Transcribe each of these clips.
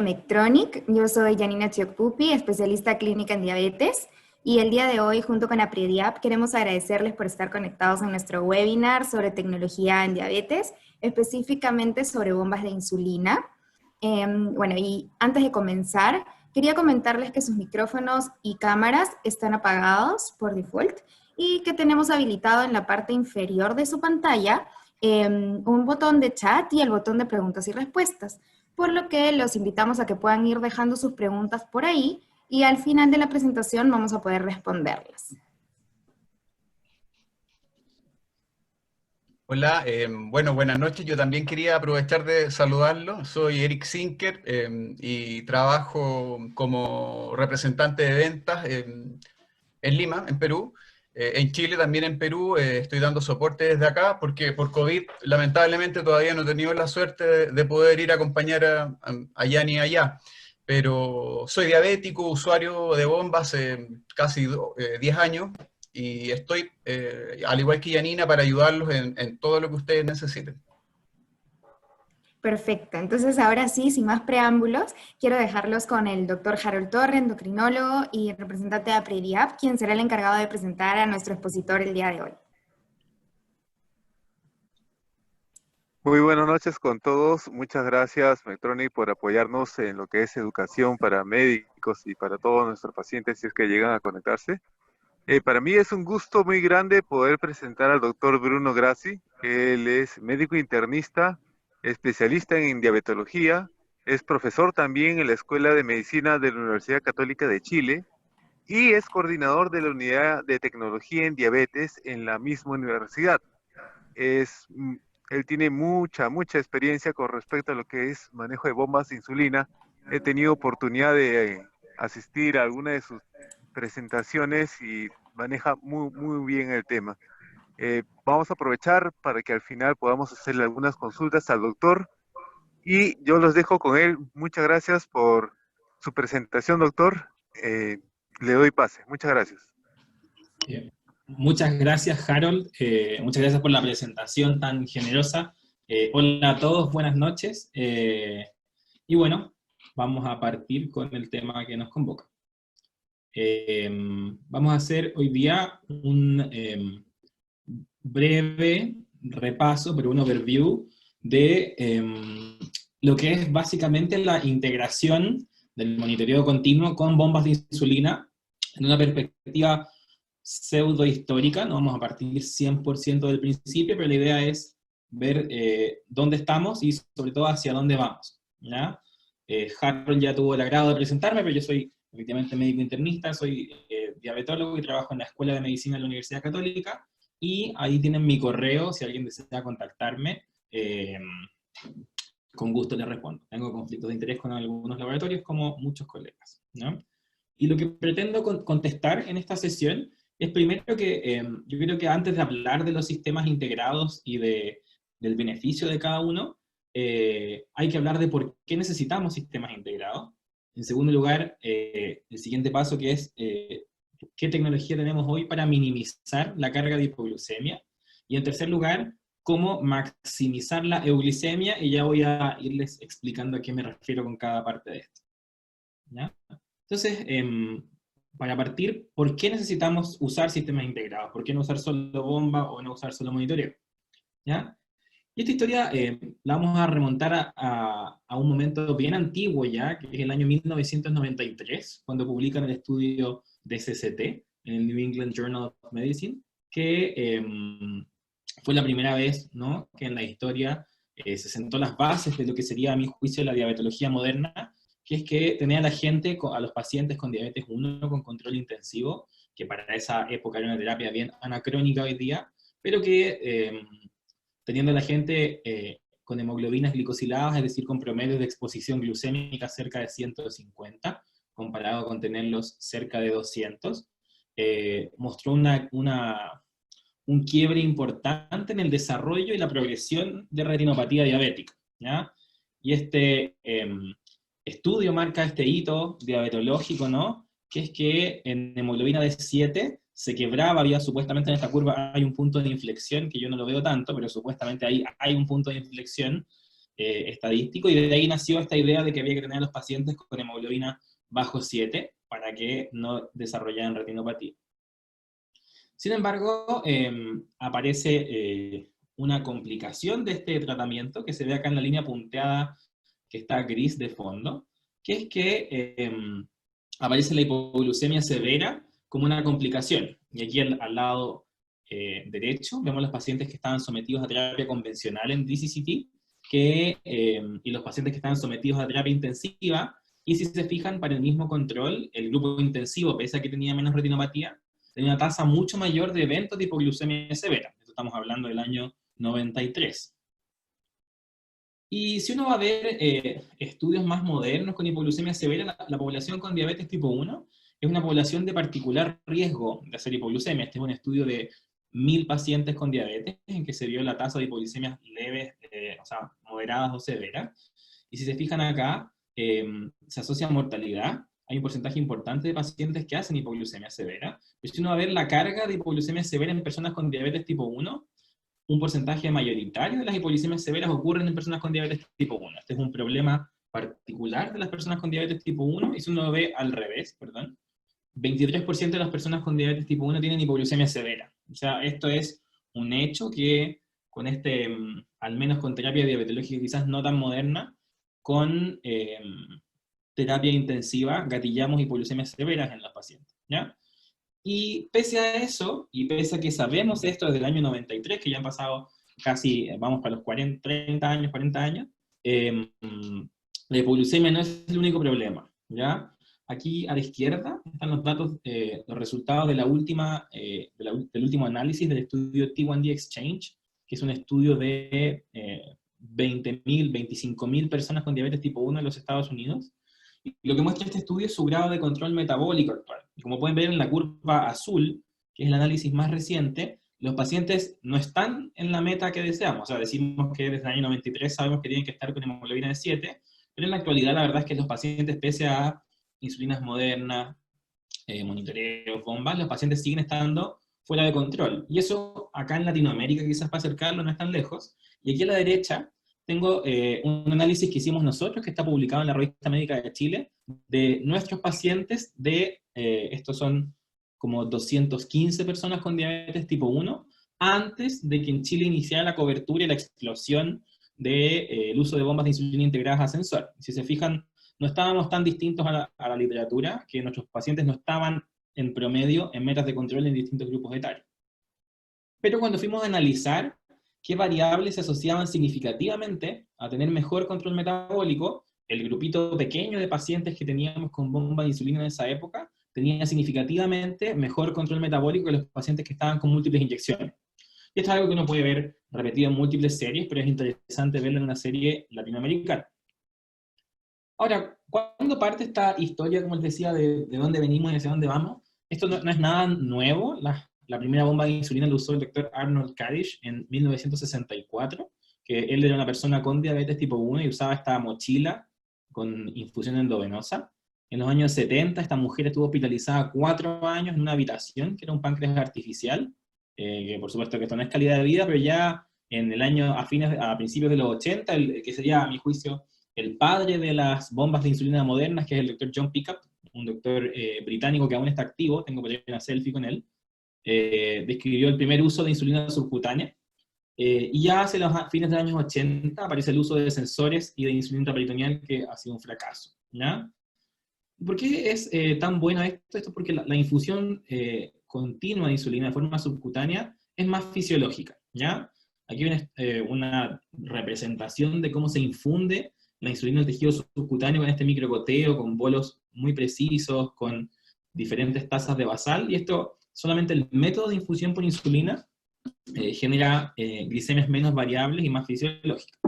Medtronic. Yo soy Janina Chiocpupi, especialista clínica en diabetes, y el día de hoy, junto con APREDIAP, queremos agradecerles por estar conectados en nuestro webinar sobre tecnología en diabetes, específicamente sobre bombas de insulina. Bueno, y antes de comenzar, quería comentarles que sus micrófonos y cámaras están apagados por default y que tenemos habilitado en la parte inferior de su pantalla un botón de chat y el botón de preguntas y respuestas, por lo que los invitamos a que puedan ir dejando sus preguntas por ahí y al final de la presentación vamos a poder responderlas. Hola, bueno, buenas noches. Yo también quería aprovechar de saludarlo. Soy Eric Zinker y trabajo como representante de ventas en Lima, en Perú. En Chile, también en Perú, estoy dando soporte desde acá porque por COVID, lamentablemente, todavía no he tenido la suerte de poder ir a acompañar a Yani allá. Pero soy diabético, usuario de bombas hace casi 10 años y estoy, al igual que Yanina, para ayudarlos en todo lo que ustedes necesiten. Perfecto, entonces ahora sí, sin más preámbulos, quiero dejarlos con el doctor Harold Torre, endocrinólogo y representante de APREDIAP, quien será el encargado de presentar a nuestro expositor el día de hoy. Muy buenas noches con todos. Muchas gracias, Medtronic, por apoyarnos en lo que es educación para médicos y para todos nuestros pacientes si es que llegan a conectarse. Para mí es un gusto muy grande poder presentar al doctor Bruno Grassi. Él es médico internista, especialista en diabetología, es profesor también en la Escuela de Medicina de la Universidad Católica de Chile y es coordinador de la Unidad de Tecnología en Diabetes en la misma universidad. Él tiene mucha experiencia con respecto a lo que es manejo de bombas de insulina. He tenido oportunidad de asistir a alguna de sus presentaciones y maneja muy bien el tema. Vamos a aprovechar para que al final podamos hacerle algunas consultas al doctor y yo los dejo con él. Muchas gracias por su presentación, doctor. Le doy pase. Muchas gracias. Muchas gracias, Harold. Muchas gracias por la presentación tan generosa. Hola a todos, buenas noches. Y bueno, vamos a partir con el tema que nos convoca. Vamos a hacer hoy día un breve repaso, pero un overview de lo que es básicamente la integración del monitoreo continuo con bombas de insulina en una perspectiva pseudo histórica. No vamos a partir 100% del principio, pero la idea es ver dónde estamos y sobre todo hacia dónde vamos, ¿ya? Harold ya tuvo el agrado de presentarme, pero yo soy efectivamente médico internista, soy diabetólogo y trabajo en la Escuela de Medicina de la Universidad Católica, y ahí tienen mi correo, si alguien desea contactarme, con gusto les respondo. Tengo conflictos de interés con algunos laboratorios, como muchos colegas, ¿no? Y lo que pretendo contestar en esta sesión es primero que yo creo que antes de hablar de los sistemas integrados y del beneficio de cada uno, hay que hablar de por qué necesitamos sistemas integrados. En segundo lugar, el siguiente paso, que es qué tecnología tenemos hoy para minimizar la carga de hipoglucemia. Y en tercer lugar, cómo maximizar la euglicemia, y ya voy a irles explicando a qué me refiero con cada parte de esto, ¿ya? Entonces, para partir, ¿por qué necesitamos usar sistemas integrados? ¿Por qué no usar solo bomba o no usar solo monitoreo? ¿Ya? Y esta historia la vamos a remontar a un momento bien antiguo ya, que es el año 1993, cuando publican el estudio de CCT, en el New England Journal of Medicine, que fue la primera vez, ¿no?, que en la historia se sentó las bases de lo que sería, a mi juicio, la diabetología moderna, que es que tenía a la gente, a los pacientes con diabetes 1 con control intensivo, que para esa época era una terapia bien anacrónica hoy día, pero que teniendo a la gente con hemoglobinas glicosiladas, es decir, con promedios de exposición glucémica cerca de 150, comparado con tenerlos cerca de 200, mostró un quiebre importante en el desarrollo y la progresión de retinopatía diabética, ¿ya? Y este estudio marca este hito diabetológico, ¿no?, que es que en hemoglobina de 7 se quebraba, había supuestamente en esta curva hay un punto de inflexión, que yo no lo veo tanto, pero supuestamente ahí hay un punto de inflexión, estadístico, y de ahí nació esta idea de que había que tener a los pacientes con hemoglobina bajo 7 para que no desarrollaran retinopatía. Sin embargo, aparece una complicación de este tratamiento, que se ve acá en la línea punteada, que está gris de fondo, que es que aparece la hipoglucemia severa como una complicación. Y aquí al lado derecho vemos los pacientes que estaban sometidos a terapia convencional en DCCT, y los pacientes que estaban sometidos a terapia intensiva, y si se fijan, para el mismo control, el grupo intensivo, pese a que tenía menos retinopatía, tenía una tasa mucho mayor de eventos de hipoglucemia severa. Esto estamos hablando del año 93. Y si uno va a ver estudios más modernos con hipoglucemia severa, la población con diabetes tipo 1 es una población de particular riesgo de hacer hipoglucemia. Este es un estudio de 1000 pacientes con diabetes, en que se vio la tasa de hipoglucemias leves, o sea, moderadas o severas. Y si se fijan acá, se asocia a mortalidad. Hay un porcentaje importante de pacientes que hacen hipoglucemia severa. Pero si uno va a ver la carga de hipoglucemia severa en personas con diabetes tipo 1, un porcentaje mayoritario de las hipoglucemias severas ocurren en personas con diabetes tipo 1. Este es un problema particular de las personas con diabetes tipo 1, y si uno lo ve al revés, 23% de las personas con diabetes tipo 1 tienen hipoglucemia severa. O sea, esto es un hecho que con al menos con terapia diabetológica quizás no tan moderna, con terapia intensiva, gatillamos hipoglucemias severas en los pacientes, ¿ya? Y pese a eso, y pese a que sabemos esto desde el año 93, que ya han pasado casi, vamos para los 40 años, la hipoglucemia no es el único problema, ¿ya? Aquí a la izquierda están los datos, los resultados de del último análisis del estudio T1D Exchange, que es un estudio de 20.000, 25.000 personas con diabetes tipo 1 en los Estados Unidos. Y lo que muestra este estudio es su grado de control metabólico actual. Y como pueden ver en la curva azul, que es el análisis más reciente, los pacientes no están en la meta que deseamos. O sea, decimos que desde el año 93 sabemos que tienen que estar con hemoglobina de 7, pero en la actualidad la verdad es que los pacientes, pese a insulinas modernas, monitoreos, bombas, los pacientes siguen estando fuera de control. Y eso acá en Latinoamérica, quizás para acercarlo, no es tan lejos. Y aquí a la derecha tengo un análisis que hicimos nosotros, que está publicado en la Revista Médica de Chile, de nuestros pacientes estos son como 215 personas con diabetes tipo 1, antes de que en Chile iniciara la cobertura y la explosión del uso de bombas de insulina integradas a sensor. Si se fijan, no estábamos tan distintos a la literatura, que nuestros pacientes no estaban en promedio en metas de control en distintos grupos etarios. Pero cuando fuimos a analizar qué variables se asociaban significativamente a tener mejor control metabólico, el grupito pequeño de pacientes que teníamos con bomba de insulina en esa época tenía significativamente mejor control metabólico que los pacientes que estaban con múltiples inyecciones. Y esto es algo que uno puede ver repetido en múltiples series, pero es interesante verlo en una serie latinoamericana. Ahora, ¿cuándo parte esta historia, como les decía, de dónde venimos y hacia dónde vamos? Esto no es nada nuevo. La primera bomba de insulina la usó el doctor Arnold Kadish en 1964, que él era una persona con diabetes tipo 1 y usaba esta mochila con infusión endovenosa. En los años 70 esta mujer estuvo hospitalizada 4 años en una habitación, que era un páncreas artificial, que por supuesto que esto no es calidad de vida, pero ya en el año, a principios de los 80, que sería, a mi juicio, el padre de las bombas de insulina modernas, que es el doctor John Pickup, un doctor británico que aún está activo, tengo por ahí una selfie con él, describió el primer uso de insulina subcutánea, y ya hacia los fines de los años 80 aparece el uso de sensores y de insulina intraperitoneal, que ha sido un fracaso, ¿ya? ¿Por qué es tan bueno esto? Esto es porque la infusión continua de insulina de forma subcutánea es más fisiológica, ¿ya? Aquí viene una representación de cómo se infunde la insulina en el tejido subcutáneo con este microgoteo, con bolos muy precisos, con diferentes tasas de basal, y esto, solamente el método de infusión por insulina genera glicemias menos variables y más fisiológicas.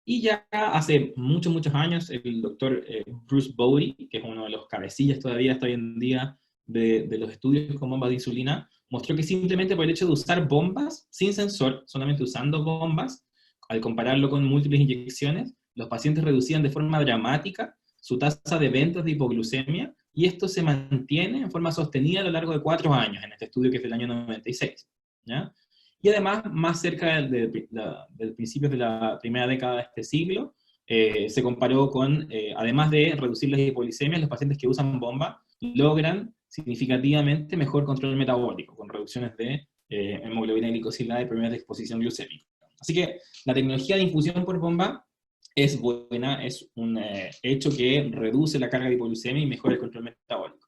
Y ya hace muchos años, el doctor Bruce Bowdy, que es uno de los cabecillas todavía hasta hoy en día de los estudios con bombas de insulina, mostró que simplemente por el hecho de usar bombas sin sensor, solamente usando bombas, al compararlo con múltiples inyecciones, los pacientes reducían de forma dramática su tasa de eventos de hipoglucemia, y esto se mantiene en forma sostenida a lo largo de 4 años, en este estudio que es del año 96, ¿ya? Y además, más cerca del principio de la primera década de este siglo, se comparó con, además de reducir las hipoglicemias, los pacientes que usan bomba logran significativamente mejor control metabólico, con reducciones de hemoglobina glicosilada y problemas de exposición glucémica. Así que la tecnología de infusión por bomba es buena, es un hecho que reduce la carga de hipoglucemia y mejora el control metabólico.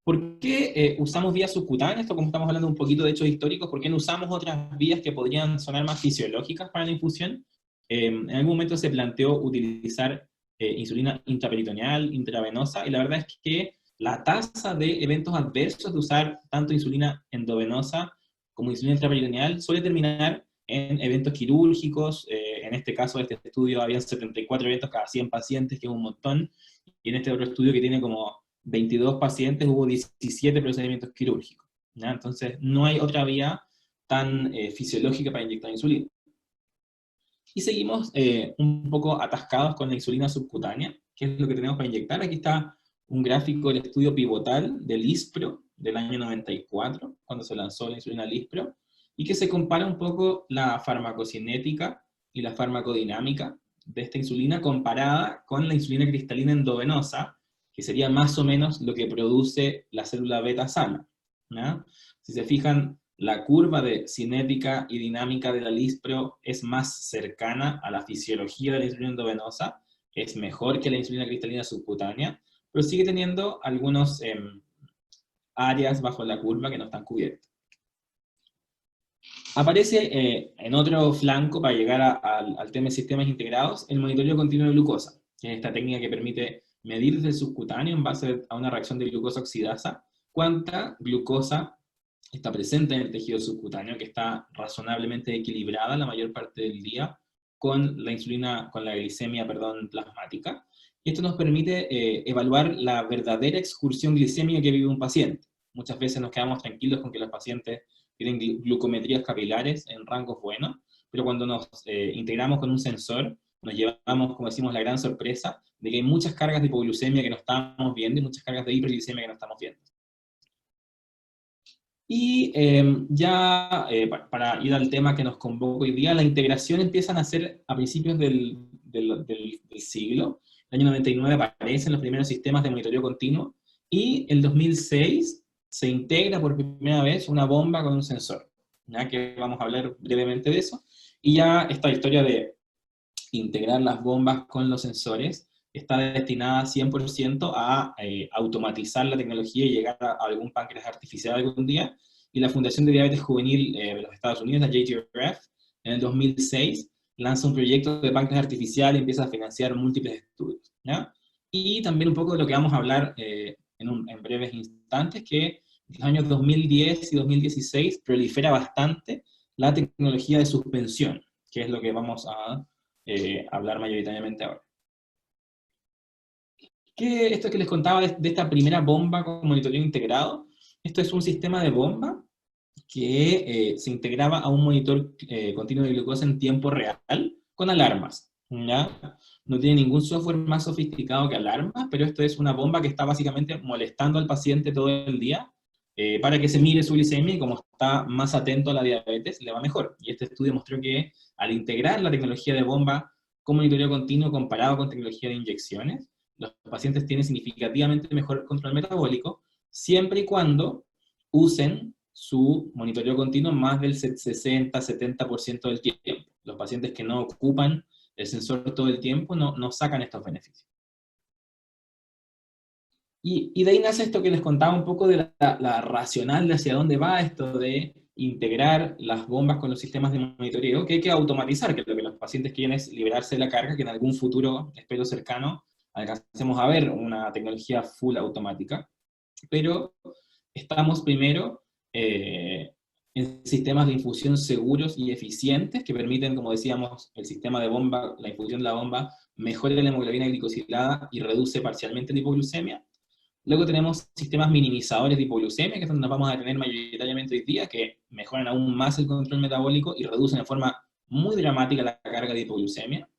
¿Por qué usamos vías subcutáneas? Esto, como estamos hablando un poquito de hechos históricos, ¿por qué no usamos otras vías que podrían sonar más fisiológicas para la infusión? En algún momento se planteó utilizar insulina intraperitoneal, intravenosa, y la verdad es que la tasa de eventos adversos de usar tanto insulina endovenosa como insulina intraperitoneal suele terminar en eventos quirúrgicos. En este caso de este estudio habían 74 eventos cada 100 pacientes, que es un montón, y en este otro estudio que tiene como 22 pacientes hubo 17 procedimientos quirúrgicos, ¿ya? Entonces no hay otra vía tan fisiológica para inyectar insulina. Y seguimos un poco atascados con la insulina subcutánea, que es lo que tenemos para inyectar. Aquí está un gráfico del estudio pivotal del Lispro del año 94, cuando se lanzó la insulina Lispro, y que se compara un poco la farmacocinética y la farmacodinámica de esta insulina comparada con la insulina cristalina endovenosa, que sería más o menos lo que produce la célula beta sana, ¿no? Si se fijan, la curva de cinética y dinámica de la Lispro es más cercana a la fisiología de la insulina endovenosa, es mejor que la insulina cristalina subcutánea, pero sigue teniendo algunos áreas bajo la curva que no están cubiertas. Aparece en otro flanco, para llegar al tema de sistemas integrados, el monitoreo continuo de glucosa, que es esta técnica que permite medir desde el subcutáneo, en base a una reacción de glucosa oxidasa, cuánta glucosa está presente en el tejido subcutáneo, que está razonablemente equilibrada la mayor parte del día con la insulina, con la glicemia, plasmática. Y esto nos permite evaluar la verdadera excursión glicémica que vive un paciente. Muchas veces nos quedamos tranquilos con que los pacientes tienen glucometrías capilares en rangos buenos, pero cuando nos integramos con un sensor, nos llevamos, como decimos, la gran sorpresa de que hay muchas cargas de hipoglucemia que no estamos viendo y muchas cargas de hiperglicemia que no estamos viendo. Y para ir al tema que nos convoca hoy día, la integración empiezan a hacer a principios del siglo. En el año 99 aparecen los primeros sistemas de monitoreo continuo, y en 2006 se integra por primera vez una bomba con un sensor, ¿ya? Que vamos a hablar brevemente de eso. Y ya esta historia de integrar las bombas con los sensores está destinada 100% a automatizar la tecnología y llegar a algún páncreas artificial algún día. Y la Fundación de Diabetes Juvenil de los Estados Unidos, la JTRF, en el 2006 lanza un proyecto de páncreas artificial y empieza a financiar múltiples estudios, ¿ya? Y también un poco de lo que vamos a hablar en breves instantes, que en los años 2010 y 2016 prolifera bastante la tecnología de suspensión, que es lo que vamos a hablar mayoritariamente ahora. Esto que les contaba de esta primera bomba con monitoreo integrado, esto es un sistema de bomba que se integraba a un monitor continuo de glucosa en tiempo real con alarmas, ¿ya? No tiene ningún software más sofisticado que alarmas, pero esto es una bomba que está básicamente molestando al paciente todo el día para que se mire su glicemia, y como está más atento a la diabetes, le va mejor. Y este estudio mostró que al integrar la tecnología de bomba con monitoreo continuo comparado con tecnología de inyecciones, los pacientes tienen significativamente mejor control metabólico, siempre y cuando usen su monitoreo continuo más del 60-70% del tiempo. Los pacientes que no ocupan el sensor todo el tiempo no sacan estos beneficios. Y de ahí nace esto que les contaba un poco de la racional de hacia dónde va esto de integrar las bombas con los sistemas de monitoreo, que hay que automatizar, que lo que los pacientes quieren es liberarse de la carga, que en algún futuro, espero cercano, alcancemos a ver una tecnología full automática, pero estamos primero en sistemas de infusión seguros y eficientes, que permiten, como decíamos, el sistema de bomba, la infusión de la bomba, mejora la hemoglobina glicosilada y reduce parcialmente la hipoglucemia. Luego tenemos sistemas minimizadores de hipoglucemia, que es donde nos vamos a tener mayoritariamente hoy día, que mejoran aún más el control metabólico y reducen de forma muy dramática la carga de hipoglucemia.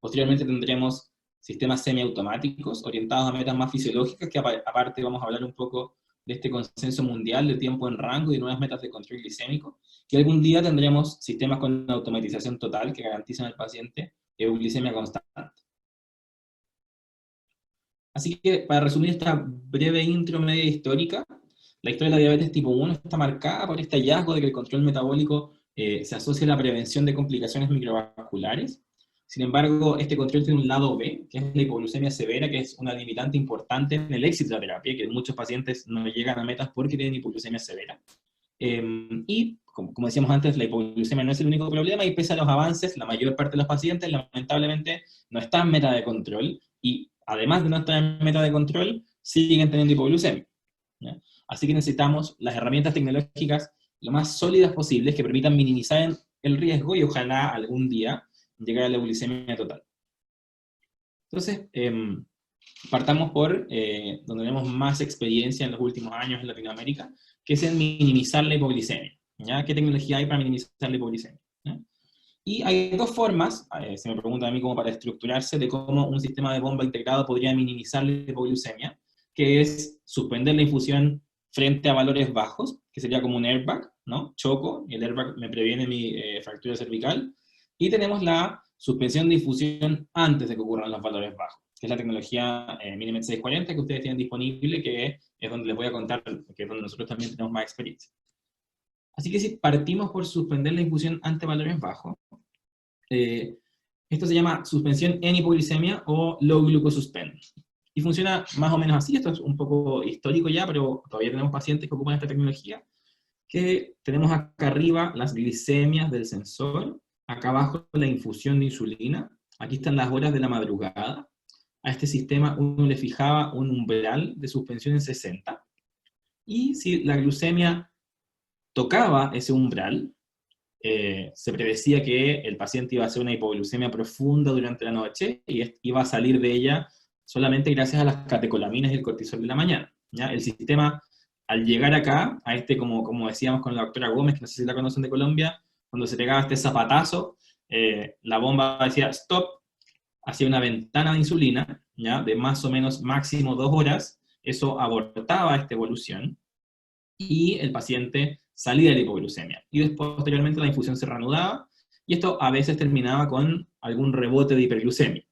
Posteriormente tendremos sistemas semiautomáticos orientados a metas más fisiológicas, que aparte vamos a hablar un poco de este consenso mundial de tiempo en rango y nuevas metas de control glicémico, que algún día tendremos sistemas con automatización total que garanticen al paciente euglicemia constante. Así que, para resumir esta breve intro media histórica, la historia de la diabetes tipo 1 está marcada por este hallazgo de que el control metabólico se asocia a la prevención de complicaciones microvasculares. Sin embargo, este control tiene un lado B, que es la hipoglucemia severa, que es una limitante importante en el éxito de la terapia, que muchos pacientes no llegan a metas porque tienen hipoglucemia severa. Y, como decíamos antes, la hipoglucemia no es el único problema, y pese a los avances, la mayor parte de los pacientes, lamentablemente, no están en meta de control, y además de no estar en meta de control, siguen teniendo hipoglucemia, ¿ya? Así que necesitamos las herramientas tecnológicas lo más sólidas posibles que permitan minimizar el riesgo y ojalá algún día llegar a la euglicemia total. Entonces, partamos por donde tenemos más experiencia en los últimos años en Latinoamérica, que es en minimizar la hipoglicemia, ¿ya? ¿Qué tecnología hay para minimizar la hipoglicemia? ¿Ya? Y hay dos formas, se me pregunta a mí como para estructurarse, de cómo un sistema de bomba integrado podría minimizar la hipoglucemia, que es suspender la infusión frente a valores bajos, que sería como un airbag, ¿no? Choco, y el airbag me previene mi fractura cervical, y tenemos la suspensión de infusión antes de que ocurran los valores bajos, que es la tecnología Minimed 640 que ustedes tienen disponible, que es donde les voy a contar, que es donde nosotros también tenemos más experiencia. Así que si partimos por suspender la infusión ante valores bajos, esto se llama suspensión en hipoglicemia o low glucose suspend. Y funciona más o menos así. Esto es un poco histórico ya, pero todavía tenemos pacientes que ocupan esta tecnología, que tenemos acá arriba las glicemias del sensor, acá abajo la infusión de insulina, aquí están las horas de la madrugada. A este sistema uno le fijaba un umbral de suspensión en 60, y si la glucemia tocaba ese umbral, se predecía que el paciente iba a hacer una hipoglucemia profunda durante la noche, y iba a salir de ella solamente gracias a las catecolaminas y el cortisol de la mañana, ¿ya? El sistema, al llegar acá, a este, como decíamos con la doctora Gómez, que no sé si la conocen de Colombia, cuando se pegaba este zapatazo, la bomba decía stop, hacía una ventana de insulina, ¿ya? De más o menos máximo 2 horas, eso abortaba esta evolución, y el paciente salía de la hipoglucemia. Y después, posteriormente, la infusión se reanudaba, y esto a veces terminaba con algún rebote de hiperglucemia,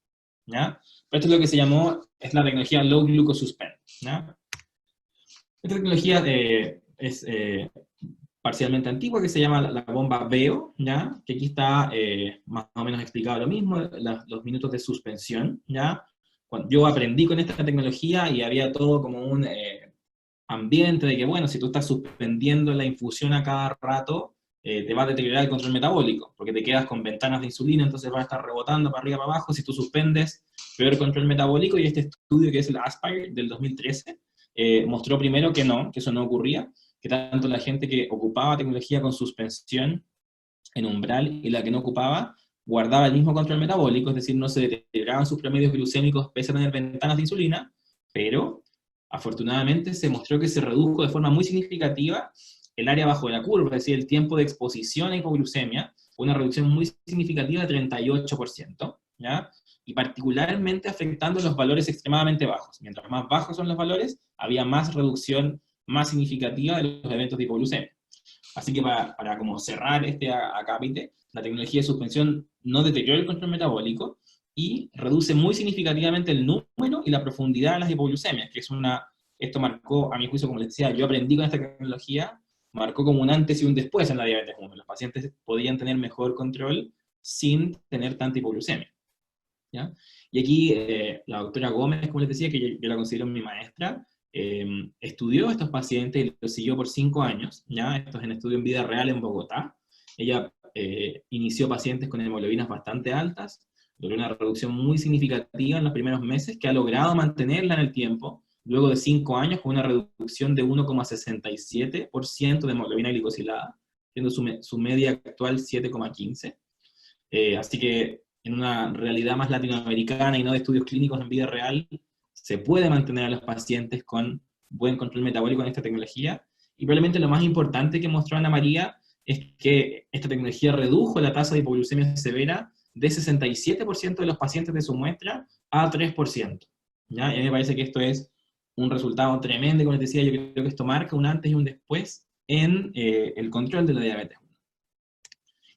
¿ya? Pero esto es lo que se llamó, es la tecnología Low Glucose Suspend, ¿ya? Esta tecnología es parcialmente antigua, que se llama la bomba Veo, ¿ya? Que aquí está más o menos explicado lo mismo, los minutos de suspensión, ¿ya? Cuando yo aprendí con esta tecnología y había todo como un ambiente de que, bueno, si tú estás suspendiendo la infusión a cada rato, te va a deteriorar el control metabólico, porque te quedas con ventanas de insulina, entonces vas a estar rebotando para arriba, para abajo. Si tú suspendes, peor control metabólico. Y este estudio, que es el ASPIRE del 2013, mostró primero que no, que eso no ocurría, que tanto la gente que ocupaba tecnología con suspensión en umbral y la que no ocupaba, guardaba el mismo control metabólico, es decir, no se deterioraban sus promedios glucémicos pese a tener ventanas de insulina, pero afortunadamente se mostró que se redujo de forma muy significativa el área bajo de la curva, es decir, el tiempo de exposición a hipoglucemia, una reducción muy significativa de 38%, ¿ya? Y particularmente afectando los valores extremadamente bajos. Mientras más bajos son los valores, había más reducción más significativa de los eventos de hipoglucemia. Así que para como cerrar este acápite, la tecnología de suspensión no deteriora el control metabólico y reduce muy significativamente el número y la profundidad de las hipoglucemias, que es esto marcó, a mi juicio, como les decía, yo aprendí con esta tecnología, marcó como un antes y un después en la diabetes 1. Los pacientes podían tener mejor control sin tener tanta hipoglucemia, ¿ya? Y aquí la doctora Gómez, como les decía, que yo la considero mi maestra, estudió a estos pacientes y los siguió por 5 años, ¿ya? Esto es en estudio en vida real en Bogotá. Ella inició pacientes con hemoglobinas bastante altas, logró una reducción muy significativa en los primeros meses, que ha logrado mantenerla en el tiempo, luego de 5 años, con una reducción de 1,67% de hemoglobina glicosilada, siendo su media actual 7,15. Así que en una realidad más latinoamericana y no de estudios clínicos en vida real, se puede mantener a los pacientes con buen control metabólico en esta tecnología. Y probablemente lo más importante que mostró Ana María es que esta tecnología redujo la tasa de hipoglucemia severa de 67% de los pacientes de su muestra a 3%. ¿Ya? Y a mí me parece que esto es un resultado tremendo, como les decía, yo creo que esto marca un antes y un después en el control de la diabetes.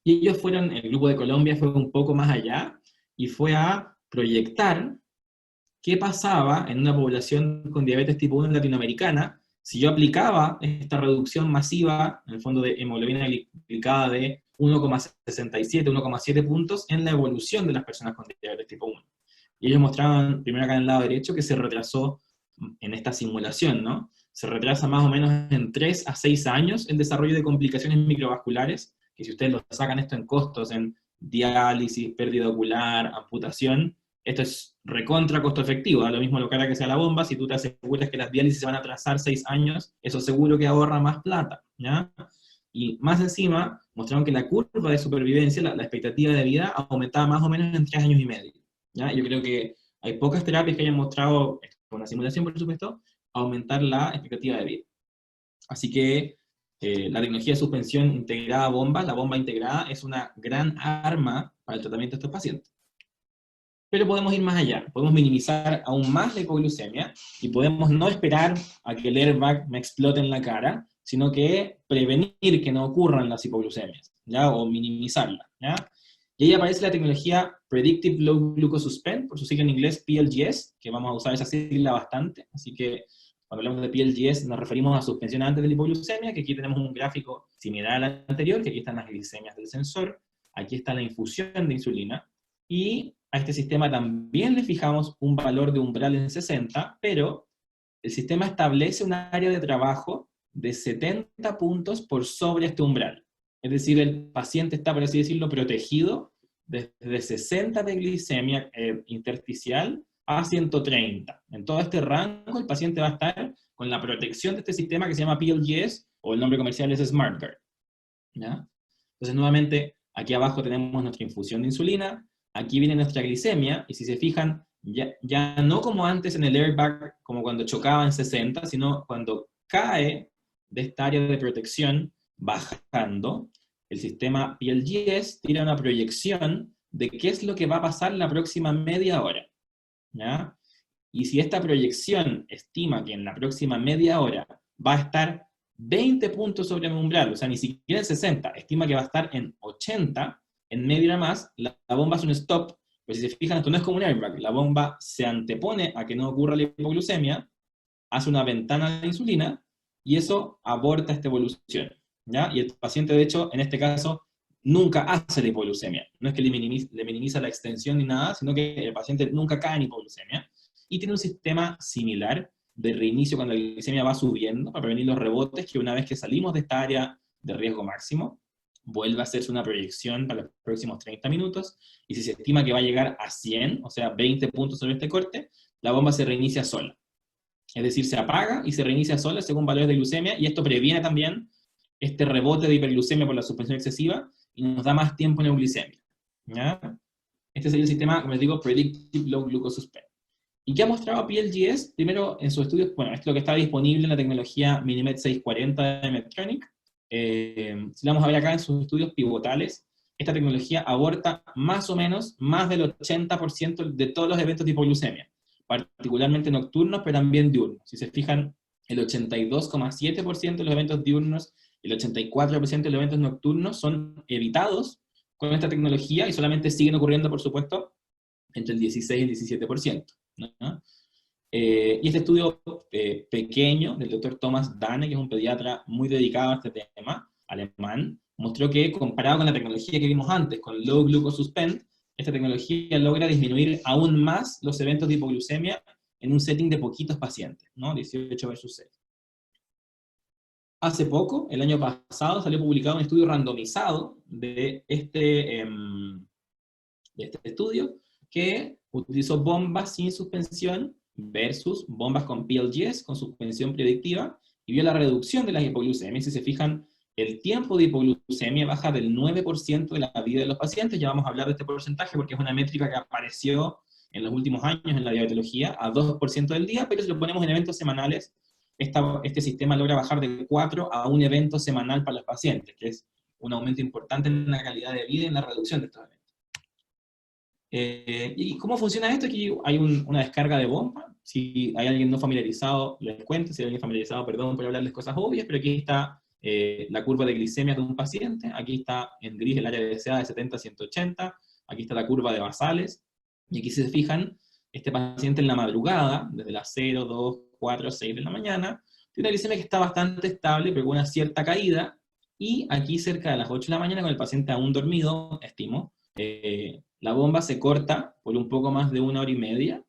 Y ellos fueron, el grupo de Colombia fue un poco más allá, y fue a proyectar qué pasaba en una población con diabetes tipo 1 latinoamericana si yo aplicaba esta reducción masiva, en el fondo de hemoglobina glicada de 1,67, 1,7 puntos en la evolución de las personas con diabetes tipo 1. Y ellos mostraban, primero acá en el lado derecho, que se retrasó en esta simulación, ¿no? Se retrasa más o menos en 3 a 6 años el desarrollo de complicaciones microvasculares, que si ustedes lo sacan esto en costos, en diálisis, pérdida ocular, amputación, esto es recontra costo efectivo, da lo mismo lo cara que sea la bomba, si tú te aseguras que las diálisis se van a atrasar 6 años, eso seguro que ahorra más plata, ¿ya? Y más encima, mostraron que la curva de supervivencia, la expectativa de vida, aumentaba más o menos en 3 años y medio, ¿ya? Yo creo que hay pocas terapias que hayan mostrado, con una simulación por supuesto, aumentar la expectativa de vida. Así que la tecnología de suspensión integrada a bomba, la bomba integrada, es una gran arma para el tratamiento de estos pacientes. Pero podemos ir más allá, podemos minimizar aún más la hipoglucemia, y podemos no esperar a que el airbag me explote en la cara, sino que prevenir que no ocurran las hipoglucemias, ¿ya? O minimizarlas, ¿ya? Y ahí aparece la tecnología Predictive Low Glucose Suspend, por su sigla en inglés PLGS, que vamos a usar esa sigla bastante, así que cuando hablamos de PLGS nos referimos a suspensión antes de la hipoglucemia, que aquí tenemos un gráfico similar al anterior, que aquí están las glicemias del sensor, aquí está la infusión de insulina, y a este sistema también le fijamos un valor de umbral en 60, pero el sistema establece un área de trabajo de 70 puntos por sobre este umbral. Es decir, el paciente está, por así decirlo, protegido desde 60 de glicemia intersticial a 130. En todo este rango el paciente va a estar con la protección de este sistema que se llama PLGS, o el nombre comercial es SmartGuard, ¿ya? Entonces, nuevamente, aquí abajo tenemos nuestra infusión de insulina, aquí viene nuestra glicemia, y si se fijan, ya no como antes en el airbag, como cuando chocaba en 60, sino cuando cae de esta área de protección, bajando, el sistema PLGS tira una proyección de qué es lo que va a pasar la próxima media hora, ¿ya? Y si esta proyección estima que en la próxima media hora va a estar 20 puntos sobre el umbral, o sea, ni siquiera en 60, estima que va a estar en 80, en media hora más, la bomba hace un stop, pues si se fijan, esto no es como un airbag, la bomba se antepone a que no ocurra la hipoglucemia, hace una ventana de insulina, y eso aborta esta evolución, ¿ya? Y el paciente, de hecho, en este caso, nunca hace la hipoglucemia. No es que le minimiza la extensión ni nada, sino que el paciente nunca cae en hipoglucemia, y tiene un sistema similar de reinicio cuando la glicemia va subiendo, para prevenir los rebotes, que una vez que salimos de esta área de riesgo máximo, vuelve a hacerse una proyección para los próximos 30 minutos, y si se estima que va a llegar a 100, o sea, 20 puntos sobre este corte, la bomba se reinicia sola. Es decir, se apaga y se reinicia sola según valores de glucemia, y esto previene también este rebote de hiperglucemia por la suspensión excesiva, y nos da más tiempo en euglicemia, ¿ya? Este sería el sistema, como les digo, Predictive Low Glucose Suspend. ¿Y qué ha mostrado PLGS? Primero, en sus estudios, bueno, esto es lo que está disponible en la tecnología Minimed 640 de Medtronic. Si la vamos a ver acá en sus estudios pivotales, esta tecnología aborta más o menos más del 80% de todos los eventos de hipoglucemia, particularmente nocturnos, pero también diurnos. Si se fijan, el 82,7% de los eventos diurnos y el 84% de los eventos nocturnos son evitados con esta tecnología, y solamente siguen ocurriendo, por supuesto, entre el 16 y el 17%. ¿no? Y este estudio pequeño del doctor Thomas Dane, que es un pediatra muy dedicado a este tema, alemán, mostró que comparado con la tecnología que vimos antes, con Low Glucose Suspend, esta tecnología logra disminuir aún más los eventos de hipoglucemia en un setting de poquitos pacientes, ¿no? 18 versus 6. Hace poco, el año pasado, salió publicado un estudio randomizado de este estudio, que utilizó bombas sin suspensión versus bombas con PLGS, con suspensión predictiva, y vio la reducción de las hipoglucemias. Si se fijan, el tiempo de hipoglucemia baja del 9% de la vida de los pacientes. Ya vamos a hablar de este porcentaje porque es una métrica que apareció en los últimos años en la diabetología, a 2% del día, pero si lo ponemos en eventos semanales, este sistema logra bajar de 4 a 1 evento semanal para los pacientes, que es un aumento importante en la calidad de vida y en la reducción de estos eventos. ¿Y cómo funciona esto? Aquí hay una descarga de bomba. Si hay alguien no familiarizado, les cuento. Si hay alguien familiarizado, perdón por hablarles cosas obvias, pero aquí está la curva de glicemia de un paciente. Aquí está en gris el área deseada de 70 a 180. Aquí está la curva de basales. Y aquí, si se fijan, este paciente en la madrugada, desde las 0, 2, 4, 6 de la mañana, tiene una glicemia que está bastante estable, pero con una cierta caída. Y aquí, cerca de las 8 de la mañana, con el paciente aún dormido, estimo, la bomba se corta por un poco más de 1 hora y media,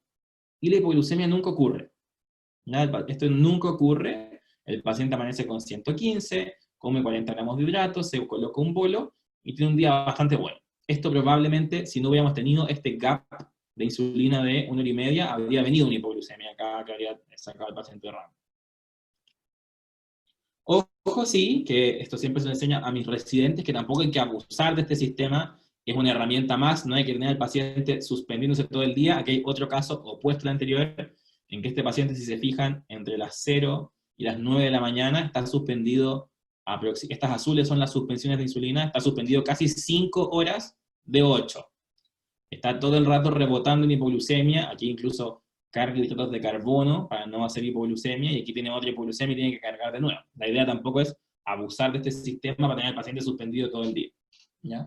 y la hipoglucemia nunca ocurre. Esto nunca ocurre, el paciente amanece con 115, come 40 gramos de hidratos, se coloca un bolo, y tiene un día bastante bueno. Esto probablemente, si no hubiéramos tenido este gap de insulina de 1 hora y media, habría venido una hipoglucemia acá que habría sacado el paciente de ramo. Ojo, sí, que esto siempre se le enseña a mis residentes, que tampoco hay que abusar de este sistema, es una herramienta más, no hay que tener al paciente suspendiéndose todo el día. Aquí hay otro caso opuesto al anterior, en que este paciente, si se fijan, entre las 0 y las 9 de la mañana, está suspendido, estas azules son las suspensiones de insulina, está suspendido casi 5 horas de 8. Está todo el rato rebotando en hipoglucemia, aquí incluso carga hidratos de carbono para no hacer hipoglucemia, y aquí tiene otra hipoglucemia y tiene que cargar de nuevo. La idea tampoco es abusar de este sistema para tener al paciente suspendido todo el día, ¿ya?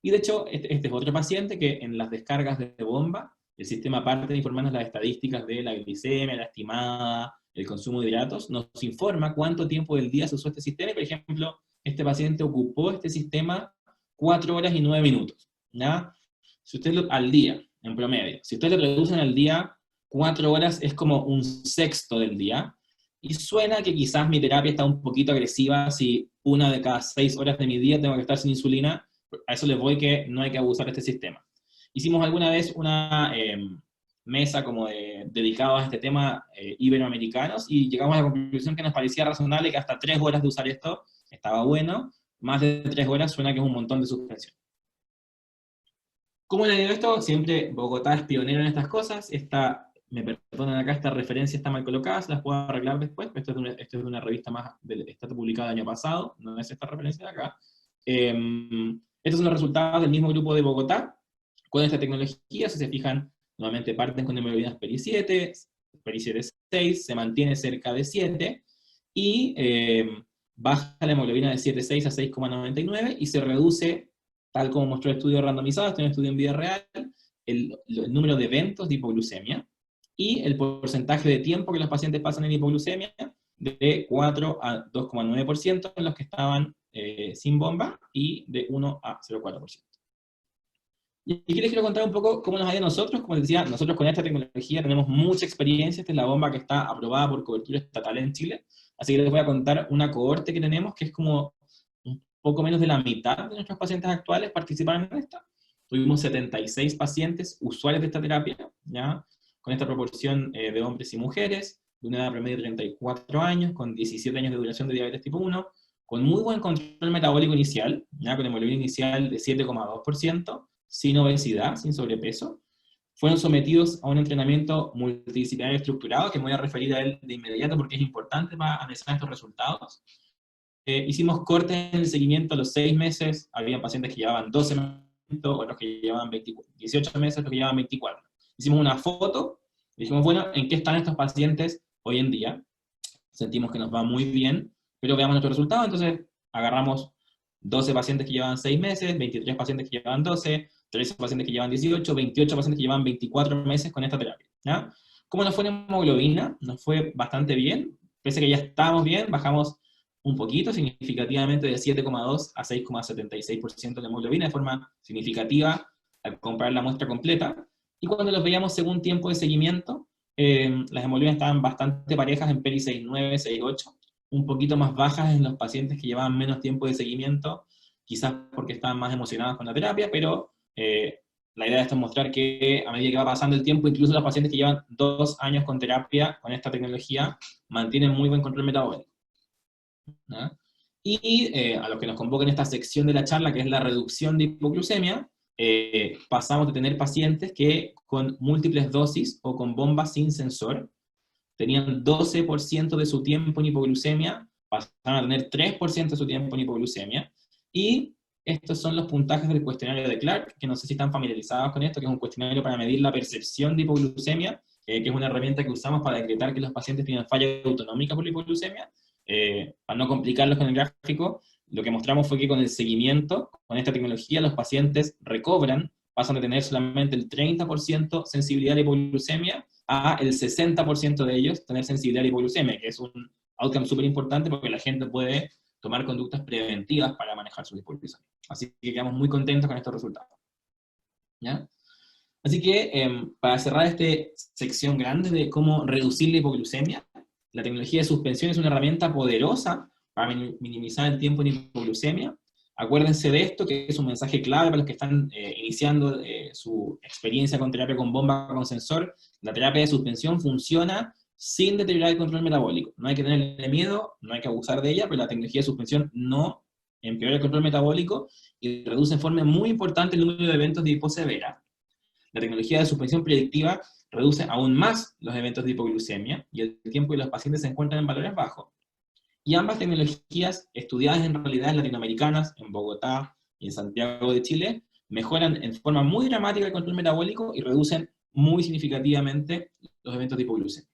Y de hecho, este es otro paciente que en las descargas de bomba, el sistema, aparte de informarnos las estadísticas de la glicemia, la estimada, el consumo de hidratos, nos informa cuánto tiempo del día se usó este sistema. Y, por ejemplo, este paciente ocupó este sistema 4 horas y 9 minutos, ¿ya? Si usted al día, en promedio, si ustedes lo reducen al día, 4 horas es como un sexto del día, y suena que quizás mi terapia está un poquito agresiva si 1 de cada 6 horas de mi día tengo que estar sin insulina. A eso les voy, que no hay que abusar de este sistema. Hicimos alguna vez una mesa como dedicada a este tema iberoamericanos, y llegamos a la conclusión que nos parecía razonable que hasta 3 horas de usar esto estaba bueno. Más de 3 horas suena que es un montón de suspensión. ¿Cómo le digo esto? Siempre Bogotá es pionero en estas cosas. Me perdonan acá, esta referencia está mal colocada, se las puedo arreglar después. Esto es de una revista más, está publicada el año pasado, no es esta referencia de acá. Estos son los resultados del mismo grupo de Bogotá con esta tecnología. Si se fijan, nuevamente parten con hemoglobinas Peri 7, Peri 6, se mantiene cerca de 7, y baja la hemoglobina de 7,6 a 6,99, y se reduce, tal como mostró el estudio randomizado, este es un estudio en vida real, el número de eventos de hipoglucemia, y el porcentaje de tiempo que los pacientes pasan en hipoglucemia, de 4 a 2,9% en los que estaban sin bomba, y de 1 a 0,4%. Y aquí les quiero contar un poco cómo nos ha ido a nosotros. Como les decía, nosotros con esta tecnología tenemos mucha experiencia. Esta es la bomba que está aprobada por cobertura estatal en Chile. Así que les voy a contar una cohorte que tenemos, que es como un poco menos de la mitad de nuestros pacientes actuales participaron en esta. Tuvimos 76 pacientes usuarios de esta terapia, ¿ya? Con esta proporción de hombres y mujeres, de una edad promedio de 34 años, con 17 años de duración de diabetes tipo 1, con muy buen control metabólico inicial, ¿ya? Con hemoglobina inicial de 7,2%, sin obesidad, sin sobrepeso. Fueron sometidos a un entrenamiento multidisciplinario estructurado, que me voy a referir a él de inmediato porque es importante para analizar estos resultados. Hicimos cortes en el seguimiento a los 6 meses, había pacientes que llevaban 12 meses, otros que llevaban 18 meses, otros que llevaban 24. Hicimos una foto, y dijimos, bueno, ¿en qué están estos pacientes hoy en día? Sentimos que nos va muy bien, pero veamos nuestros resultados. Entonces agarramos 12 pacientes que llevaban 6 meses, 23 pacientes que llevaban 12, 13 pacientes que llevan 18, 28 pacientes que llevan 24 meses con esta terapia, ¿ya? ¿Cómo nos fue en hemoglobina? Nos fue bastante bien, pese a que ya estábamos bien, bajamos un poquito, significativamente, de 7,2 a 6,76% de hemoglobina, de forma significativa al comparar la muestra completa. Y cuando los veíamos según tiempo de seguimiento, las hemoglobinas estaban bastante parejas en Peri 6,9, 6,8, un poquito más bajas en los pacientes que llevaban menos tiempo de seguimiento, quizás porque estaban más emocionados con la terapia, pero la idea de esto es mostrar que a medida que va pasando el tiempo, incluso los pacientes que llevan 2 años con terapia, con esta tecnología, mantienen muy buen control metabólico, ¿no? Y a los que nos convoca en esta sección de la charla, que es la reducción de hipoglucemia, pasamos de tener pacientes que con múltiples dosis o con bombas sin sensor tenían 12% de su tiempo en hipoglucemia, pasaron a tener 3% de su tiempo en hipoglucemia, y estos son los puntajes del cuestionario de Clark, que no sé si están familiarizados con esto, que es un cuestionario para medir la percepción de hipoglucemia, que es una herramienta que usamos para decretar que los pacientes tienen falla autonómica por la hipoglucemia. Para no complicarlos con el gráfico, lo que mostramos fue que con el seguimiento, con esta tecnología, los pacientes recobran, pasan de tener solamente el 30% sensibilidad a la hipoglucemia a el 60% de ellos tener sensibilidad a la hipoglucemia, que es un outcome súper importante porque la gente puede tomar conductas preventivas para manejar su hipoglucemia. Así que quedamos muy contentos con estos resultados. ¿Ya? Así que, para cerrar esta sección grande de cómo reducir la hipoglucemia, la tecnología de suspensión es una herramienta poderosa para minimizar el tiempo en hipoglucemia. Acuérdense de esto, que es un mensaje clave para los que están iniciando su experiencia con terapia con bomba con sensor. La terapia de suspensión funciona sin deteriorar el control metabólico. No hay que tenerle miedo, no hay que abusar de ella, pero la tecnología de suspensión no empeora el control metabólico y reduce en forma muy importante el número de eventos de hiposevera. La tecnología de suspensión predictiva reduce aún más los eventos de hipoglucemia y el tiempo que los pacientes se encuentran en valores bajos. Y ambas tecnologías, estudiadas en realidades latinoamericanas, en Bogotá y en Santiago de Chile, mejoran en forma muy dramática el control metabólico y reducen muy significativamente los eventos de hipoglucemia.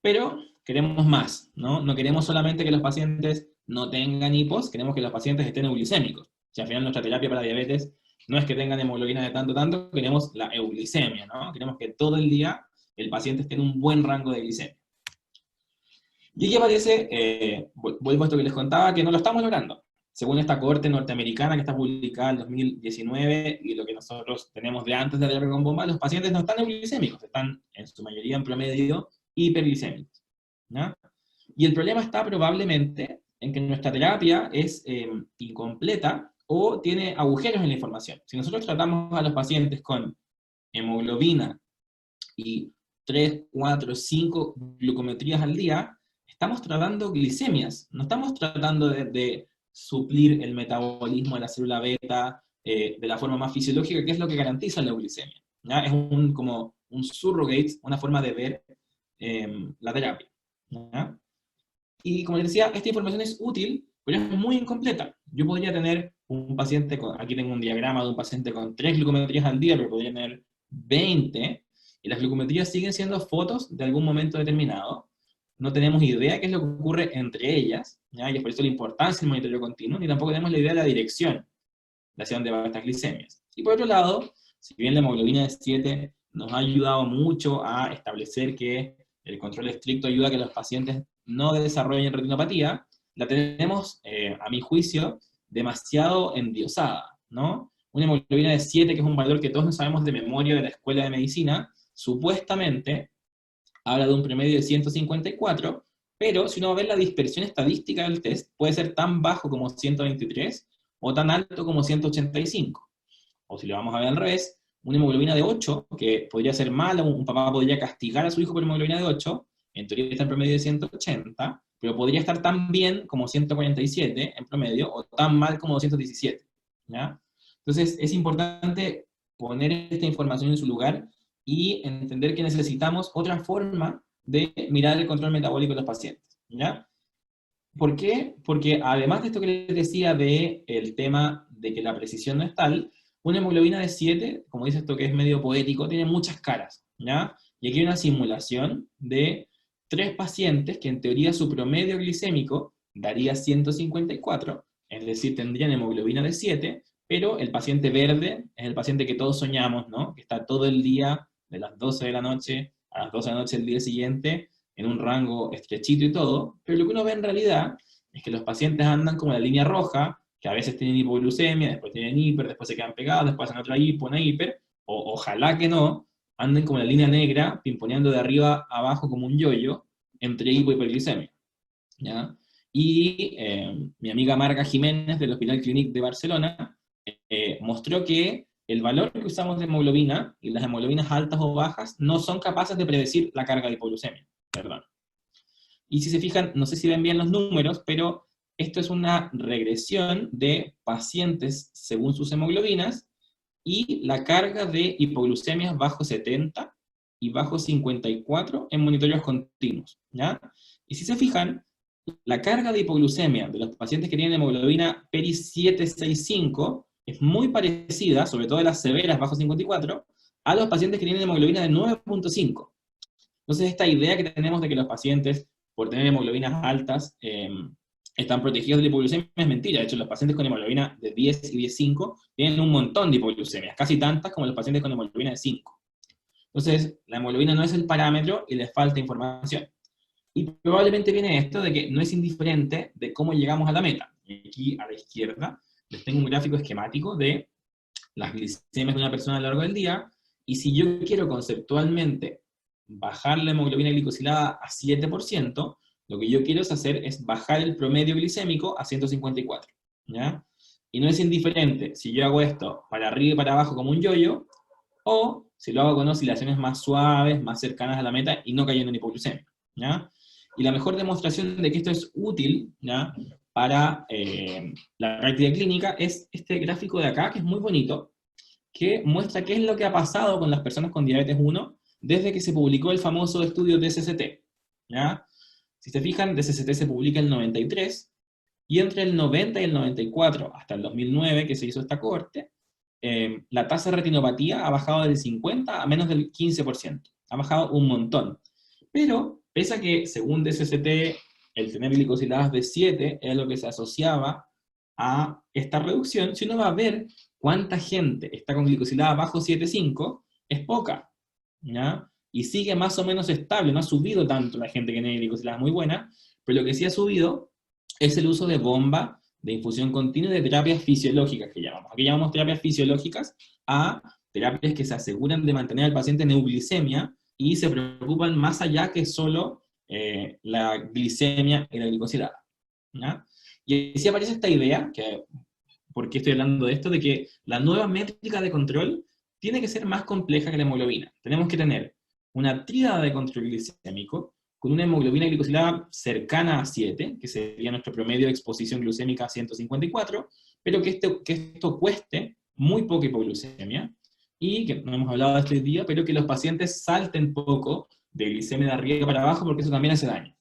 Pero queremos más, ¿no? No queremos solamente que los pacientes no tengan hipos, queremos que los pacientes estén euglicémicos. Si al final nuestra terapia para diabetes no es que tengan hemoglobina de tanto, queremos la euglicemia, ¿no? Queremos que todo el día el paciente esté en un buen rango de glicemia. Y aquí aparece, vuelvo a esto que les contaba, que no lo estamos logrando. Según esta cohorte norteamericana que está publicada en 2019, y lo que nosotros tenemos de antes de la terapia con bomba, los pacientes no están euglicémicos, están en su mayoría en promedio hiperglicémicos, ¿no? Y el problema está probablemente en que nuestra terapia es incompleta o tiene agujeros en la información. Si nosotros tratamos a los pacientes con hemoglobina y 3, 4, 5 glucometrías al día, estamos tratando glicemias, no estamos tratando de suplir el metabolismo de la célula beta de la forma más fisiológica, que es lo que garantiza la euglicemia, ¿ya? Es como un surrogate, una forma de ver la terapia, ¿ya? Y como les decía, esta información es útil, pero es muy incompleta. Yo podría tener un paciente, aquí tengo un diagrama de un paciente con 3 glucometrías al día, pero podría tener 20, y las glucometrías siguen siendo fotos de algún momento determinado. No tenemos idea qué es lo que ocurre entre ellas, ¿ya? Y es por eso la importancia del monitoreo continuo, ni tampoco tenemos la idea de la dirección de hacia dónde van estas glicemias. Y por otro lado, si bien la hemoglobina de 7 nos ha ayudado mucho a establecer que el control estricto ayuda a que los pacientes no desarrollen retinopatía, la tenemos, a mi juicio, demasiado endiosada, ¿no? Una hemoglobina de 7, que es un valor que todos no sabemos de memoria de la escuela de medicina, supuestamente habla de un promedio de 154, pero si uno va a ver la dispersión estadística del test, puede ser tan bajo como 123, o tan alto como 185. O si lo vamos a ver al revés, una hemoglobina de 8, que podría ser mala, un papá podría castigar a su hijo por hemoglobina de 8, en teoría está en promedio de 180, pero podría estar tan bien como 147 en promedio, o tan mal como 217, ¿ya? Entonces es importante poner esta información en su lugar y entender que necesitamos otra forma de mirar el control metabólico de los pacientes, ¿ya? ¿Por qué? Porque además de esto que les decía del tema de que la precisión no es tal, una hemoglobina de 7, como dice esto que es medio poético, tiene muchas caras, ¿ya? Y aquí hay una simulación de 3 pacientes que en teoría su promedio glicémico daría 154, es decir, tendrían hemoglobina de 7, pero el paciente verde es el paciente que todos soñamos, ¿no? Que está todo el día, de las 12 de la noche a las 12 de la noche del día siguiente, en un rango estrechito y todo, pero lo que uno ve en realidad es que los pacientes andan como la línea roja, que a veces tienen hipoglucemia, después tienen hiper, después se quedan pegados, después hacen otra hipo, una hiper, o ojalá que no, anden como la línea negra, pimponeando de arriba a abajo como un yoyo, entre hipo y hiperglicemia, ¿ya? Y mi amiga Marga Jiménez del Hospital Clínic de Barcelona mostró que el valor que usamos de hemoglobina, y las hemoglobinas altas o bajas, no son capaces de predecir la carga de hipoglucemia, perdón. Y si se fijan, no sé si ven bien los números, pero esto es una regresión de pacientes según sus hemoglobinas, y la carga de hipoglucemias bajo 70 y bajo 54 en monitoreos continuos, ¿ya? Y si se fijan, la carga de hipoglucemia de los pacientes que tienen hemoglobina PERI 765 es muy parecida, sobre todo de las severas bajo 54, a los pacientes que tienen hemoglobina de 9.5. Entonces, esta idea que tenemos de que los pacientes, por tener hemoglobinas altas, están protegidos de la hipoglucemia es mentira. De hecho, los pacientes con hemoglobina de 10 y 10.5 tienen un montón de hipoglucemias, casi tantas como los pacientes con hemoglobina de 5. Entonces, la hemoglobina no es el parámetro y les falta información. Y probablemente viene esto de que no es indiferente de cómo llegamos a la meta. Y aquí a la izquierda les tengo un gráfico esquemático de las glicemias de una persona a lo largo del día, y si yo quiero conceptualmente bajar la hemoglobina glicosilada a 7%, lo que yo quiero es bajar el promedio glicémico a 154, ¿ya? Y no es indiferente si yo hago esto para arriba y para abajo como un yoyo, o si lo hago con oscilaciones más suaves, más cercanas a la meta, y no cayendo en hipoglucemia, ¿ya? Y la mejor demostración de que esto es útil, ¿ya?, para la práctica clínica es este gráfico de acá, que es muy bonito, que muestra qué es lo que ha pasado con las personas con diabetes 1 desde que se publicó el famoso estudio DSST, ¿ya? Si se fijan, DSST se publica en el 93, y entre el 90 y el 94, hasta el 2009, que se hizo esta corte, la tasa de retinopatía ha bajado del 50 a menos del 15%. Ha bajado un montón. Pero, pese a que, según DSST, el tener glicosiladas de 7 es lo que se asociaba a esta reducción, si uno va a ver cuánta gente está con glicosilada bajo 7.5, es poca, ¿ya? Y sigue más o menos estable, no ha subido tanto la gente que tiene glicosiladas muy buena, pero lo que sí ha subido es el uso de bomba de infusión continua y de terapias fisiológicas que llamamos. Aquí llamamos terapias fisiológicas a terapias que se aseguran de mantener al paciente en euglicemia y se preocupan más allá que solo la glicemia y la glicosilada, ¿ya? Y así aparece esta idea, que, ¿por qué estoy hablando de esto? De que la nueva métrica de control tiene que ser más compleja que la hemoglobina. Tenemos que tener una tríada de control glicémico, con una hemoglobina glicosilada cercana a 7, que sería nuestro promedio de exposición glucémica a 154, pero que esto cueste muy poca hipoglucemia, y que no hemos hablado de esto hoy día, pero que los pacientes salten poco de glicemia de arriba para abajo, porque eso también hace daño.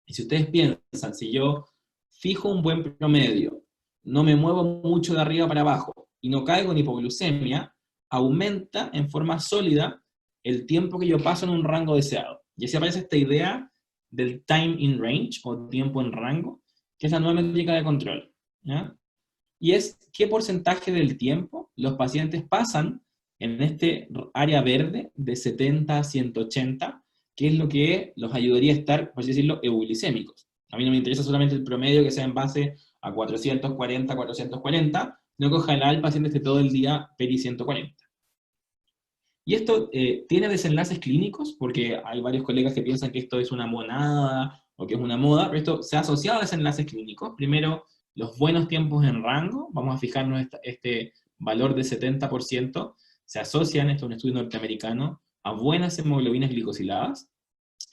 Y si ustedes piensan, si yo fijo un buen promedio, no me muevo mucho de arriba para abajo, y no caigo en hipoglucemia, aumenta en forma sólida el tiempo que yo paso en un rango deseado. Y así aparece esta idea del time in range, o tiempo en rango, que es la nueva métrica de control, ¿ya? Y es qué porcentaje del tiempo los pacientes pasan en este área verde de 70 a 180, que es lo que los ayudaría a estar, por así decirlo, euglicémicos. A mí no me interesa solamente el promedio que sea en base a 440, 440, sino que ojalá el paciente esté todo el día peri 140. Y esto tiene desenlaces clínicos, porque hay varios colegas que piensan que esto es una monada, o que es una moda, pero esto se ha asociado a desenlaces clínicos. Primero, los buenos tiempos en rango, vamos a fijarnos este valor de 70%, se asocian, esto es un estudio norteamericano, a buenas hemoglobinas glicosiladas.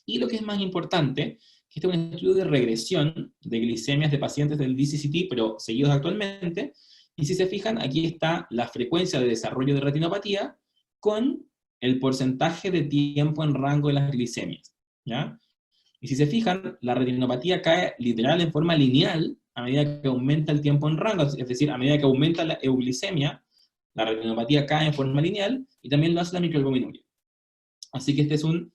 Y lo que es más importante, que este es un estudio de regresión de glicemias de pacientes del DCCT, pero seguidos actualmente, y si se fijan, aquí está la frecuencia de desarrollo de retinopatía con el porcentaje de tiempo en rango de las glicemias, ¿ya? Y si se fijan, la retinopatía cae literal en forma lineal a medida que aumenta el tiempo en rango, es decir, a medida que aumenta la euglicemia, la retinopatía cae en forma lineal, y también lo hace la microalbuminuria. Así que este es un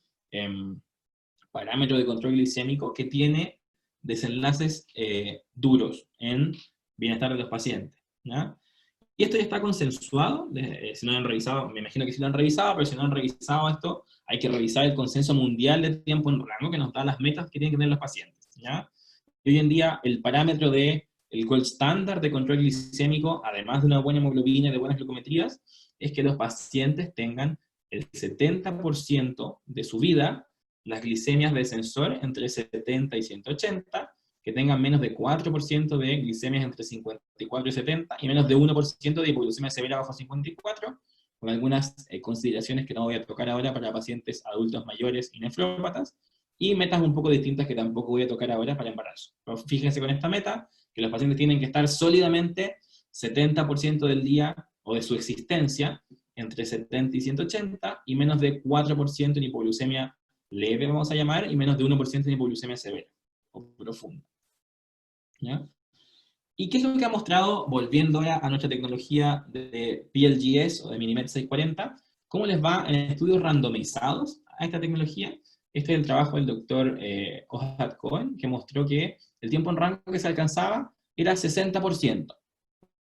parámetro de control glicémico que tiene desenlaces duros en bienestar de los pacientes, ¿ya? Y esto ya está consensuado, si no lo han revisado, me imagino que sí lo han revisado, pero si no han revisado esto, hay que revisar el consenso mundial de tiempo en rango, que nos da las metas que tienen que tener los pacientes, ¿ya? Y hoy en día, el parámetro el gold standard de control glicémico, además de una buena hemoglobina y de buenas glucometrías, es que los pacientes tengan el 70% de su vida las glicemias de sensor entre 70 y 180, que tengan menos de 4% de glicemias entre 54 y 70, y menos de 1% de hipoglucemia severa bajo 54, con algunas consideraciones que no voy a tocar ahora para pacientes adultos mayores y nefrópatas, y metas un poco distintas que tampoco voy a tocar ahora para embarazo. Pero fíjense con esta meta, que los pacientes tienen que estar sólidamente 70% del día, o de su existencia, entre 70 y 180, y menos de 4% en hipoglucemia leve, vamos a llamar, y menos de 1% en hipoglucemia severa, o profunda, ¿ya? ¿Y qué es lo que ha mostrado, volviendo ahora a nuestra tecnología de PLGS, o de Minimed 640, ¿Cómo les va en estudios randomizados a esta tecnología? Este es el trabajo del doctor Ohad Cohen, que mostró que el tiempo en rango que se alcanzaba era 60%,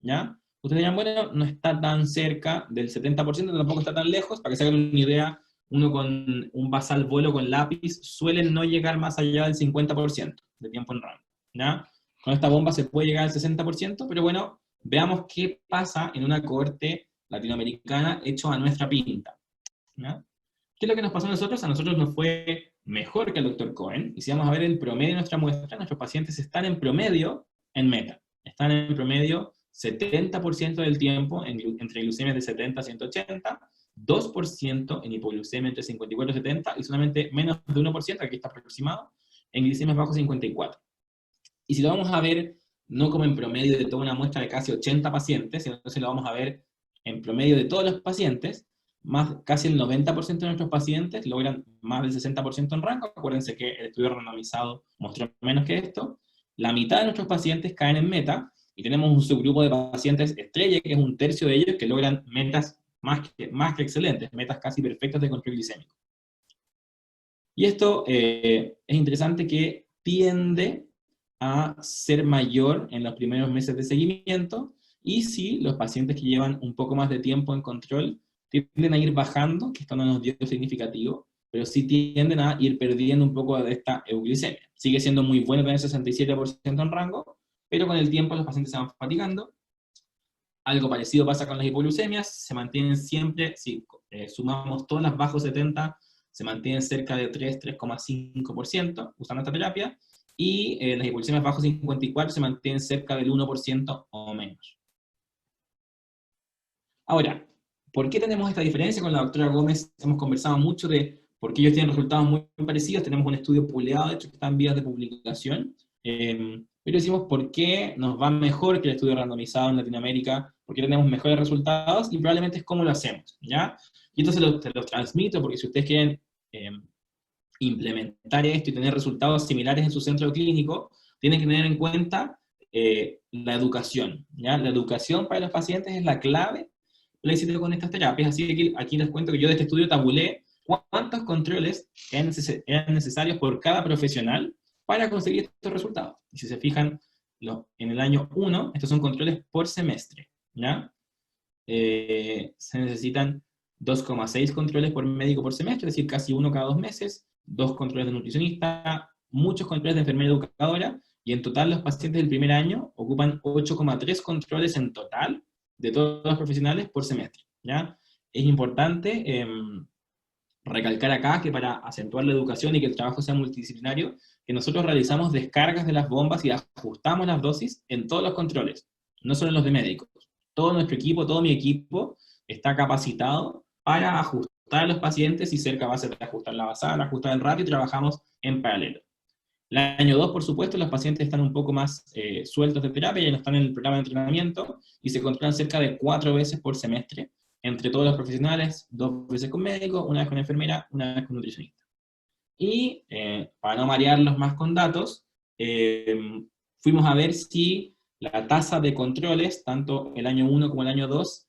¿ya? Ustedes dirán, bueno, no está tan cerca del 70%, tampoco está tan lejos. Para que se hagan una idea, uno con un basal vuelo con lápiz suele no llegar más allá del 50% de tiempo en rango, ¿ya? Con esta bomba se puede llegar al 60%, pero bueno, veamos qué pasa en una cohorte latinoamericana hecho a nuestra pinta, ¿ya? ¿Qué es lo que nos pasó a nosotros? A nosotros nos fue mejor que al doctor Cohen, y si vamos a ver el promedio de nuestra muestra, nuestros pacientes están en promedio en meta. Están en promedio 70% del tiempo entre glucemias de 70 a 180, 2% en hipoglucemia entre 54 y 70, y solamente menos de 1%, aquí está aproximado, en glicemias bajo 54. Y si lo vamos a ver, no como en promedio de toda una muestra de casi 80 pacientes, sino que lo vamos a ver en promedio de todos los pacientes, casi el 90% de nuestros pacientes logran más del 60% en rango. Acuérdense que el estudio randomizado mostró menos que esto. La mitad de nuestros pacientes caen en meta, y tenemos un subgrupo de pacientes estrella, que es un tercio de ellos, que logran metas más que excelentes, metas casi perfectas de control glicémico. Y esto es interesante, que tiende a ser mayor en los primeros meses de seguimiento, y si los pacientes que llevan un poco más de tiempo en control tienden a ir bajando, que esto no nos dio significativo, pero sí tienden a ir perdiendo un poco de esta euglicemia. Sigue siendo muy bueno tener 67% en rango, pero con el tiempo los pacientes se van fatigando. Algo parecido pasa con las hipoglucemias, se mantienen siempre, si sumamos todas las bajo 70, se mantienen cerca de 3,5% usando esta terapia, y las hipoglucemias bajo 54 se mantienen cerca del 1% o menos. Ahora, ¿por qué tenemos esta diferencia? Con la doctora Gómez hemos conversado mucho de por qué ellos tienen resultados muy parecidos. Tenemos un estudio publicado, de hecho, que está en vías de publicación. Pero decimos por qué nos va mejor que el estudio randomizado en Latinoamérica, por qué tenemos mejores resultados, y probablemente es cómo lo hacemos, ¿ya? Y esto se los transmito, porque si ustedes quieren implementar esto y tener resultados similares en su centro clínico, tienen que tener en cuenta la educación, ¿ya? La educación para los pacientes es la clave del éxito con estas terapias. Así que aquí les cuento que yo de este estudio tabulé cuántos controles eran necesarios por cada profesional para conseguir estos resultados. Y si se fijan, en el año 1, estos son controles por semestre, ¿ya? Se necesitan 2,6 controles por médico por semestre, es decir, casi uno cada 2 meses, 2 controles de nutricionista, muchos controles de enfermera educadora, y en total los pacientes del primer año ocupan 8,3 controles en total de todos los profesionales por semestre, ¿ya? Es importante recalcar acá que para acentuar la educación y que el trabajo sea multidisciplinario, que nosotros realizamos descargas de las bombas y ajustamos las dosis en todos los controles, no solo en los de médicos. Todo nuestro equipo, todo mi equipo está capacitado para ajustar a los pacientes y ser capaces de ajustar la basal, ajustar el ratio, y trabajamos en paralelo. El año 2, por supuesto, los pacientes están un poco más sueltos de terapia, ya no están en el programa de entrenamiento, y se controlan cerca de 4 veces por semestre, entre todos los profesionales, 2 veces con médico, 1 vez con enfermera, 1 vez con nutricionista. Y para no marearlos más con datos, fuimos a ver si la tasa de controles, tanto el año 1 como el año 2,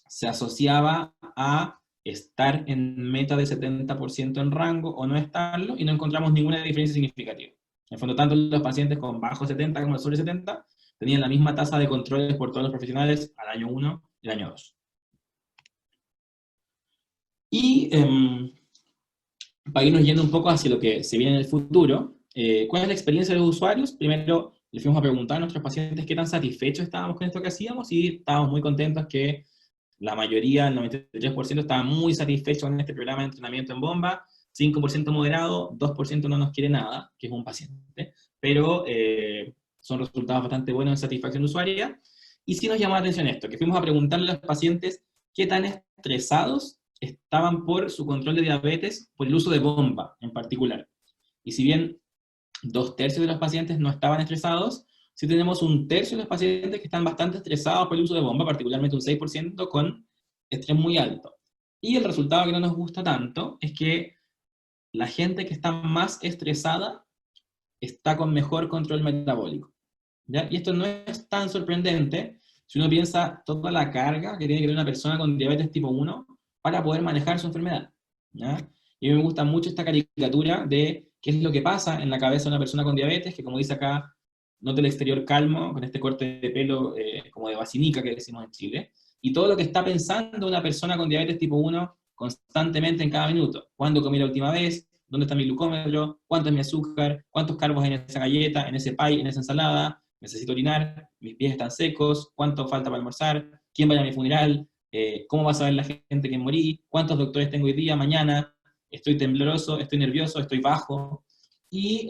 se asociaba a estar en meta de 70% en rango o no estarlo, y no encontramos ninguna diferencia significativa. En el fondo, tanto los pacientes con bajo 70 como los sobre 70 tenían la misma tasa de controles por todos los profesionales al año 1 y al año 2. Y para irnos yendo un poco hacia lo que se viene en el futuro, ¿cuál es la experiencia de los usuarios? Primero, les fuimos a preguntar a nuestros pacientes qué tan satisfechos estábamos con esto que hacíamos, y estábamos muy contentos que la mayoría, el 93%, estaba muy satisfecho con este programa de entrenamiento en bomba, 5% moderado, 2% no nos quiere nada, que es un paciente, pero son resultados bastante buenos en satisfacción usuaria. Y sí nos llamó la atención esto, que fuimos a preguntarle a los pacientes qué tan estresados estaban por su control de diabetes, por el uso de bomba en particular. Y si bien 2/3 de los pacientes no estaban estresados, sí tenemos 1/3 de los pacientes que están bastante estresados por el uso de bomba, particularmente un 6% con estrés muy alto. Y el resultado que no nos gusta tanto es que la gente que está más estresada está con mejor control metabólico, ¿ya? Y esto no es tan sorprendente Si uno piensa toda la carga que tiene que tener una persona con diabetes tipo 1 para poder manejar su enfermedad, ¿ya? Y a mí me gusta mucho esta caricatura de qué es lo que pasa en la cabeza de una persona con diabetes, que como dice acá, nota el exterior calmo, con este corte de pelo como de vacinica que decimos en Chile, y todo lo que está pensando una persona con diabetes tipo 1 constantemente en cada minuto. ¿Cuándo comí la última vez? ¿Dónde está mi glucómetro? ¿Cuánto es mi azúcar? ¿Cuántos carbos hay en esa galleta, en ese pie, en esa ensalada? ¿Necesito orinar? ¿Mis pies están secos? ¿Cuánto falta para almorzar? ¿Quién va a ir a mi funeral? ¿Cómo va a saber la gente que morí? ¿Cuántos doctores tengo hoy día, mañana? ¿Estoy tembloroso? ¿Estoy nervioso? ¿Estoy bajo? Y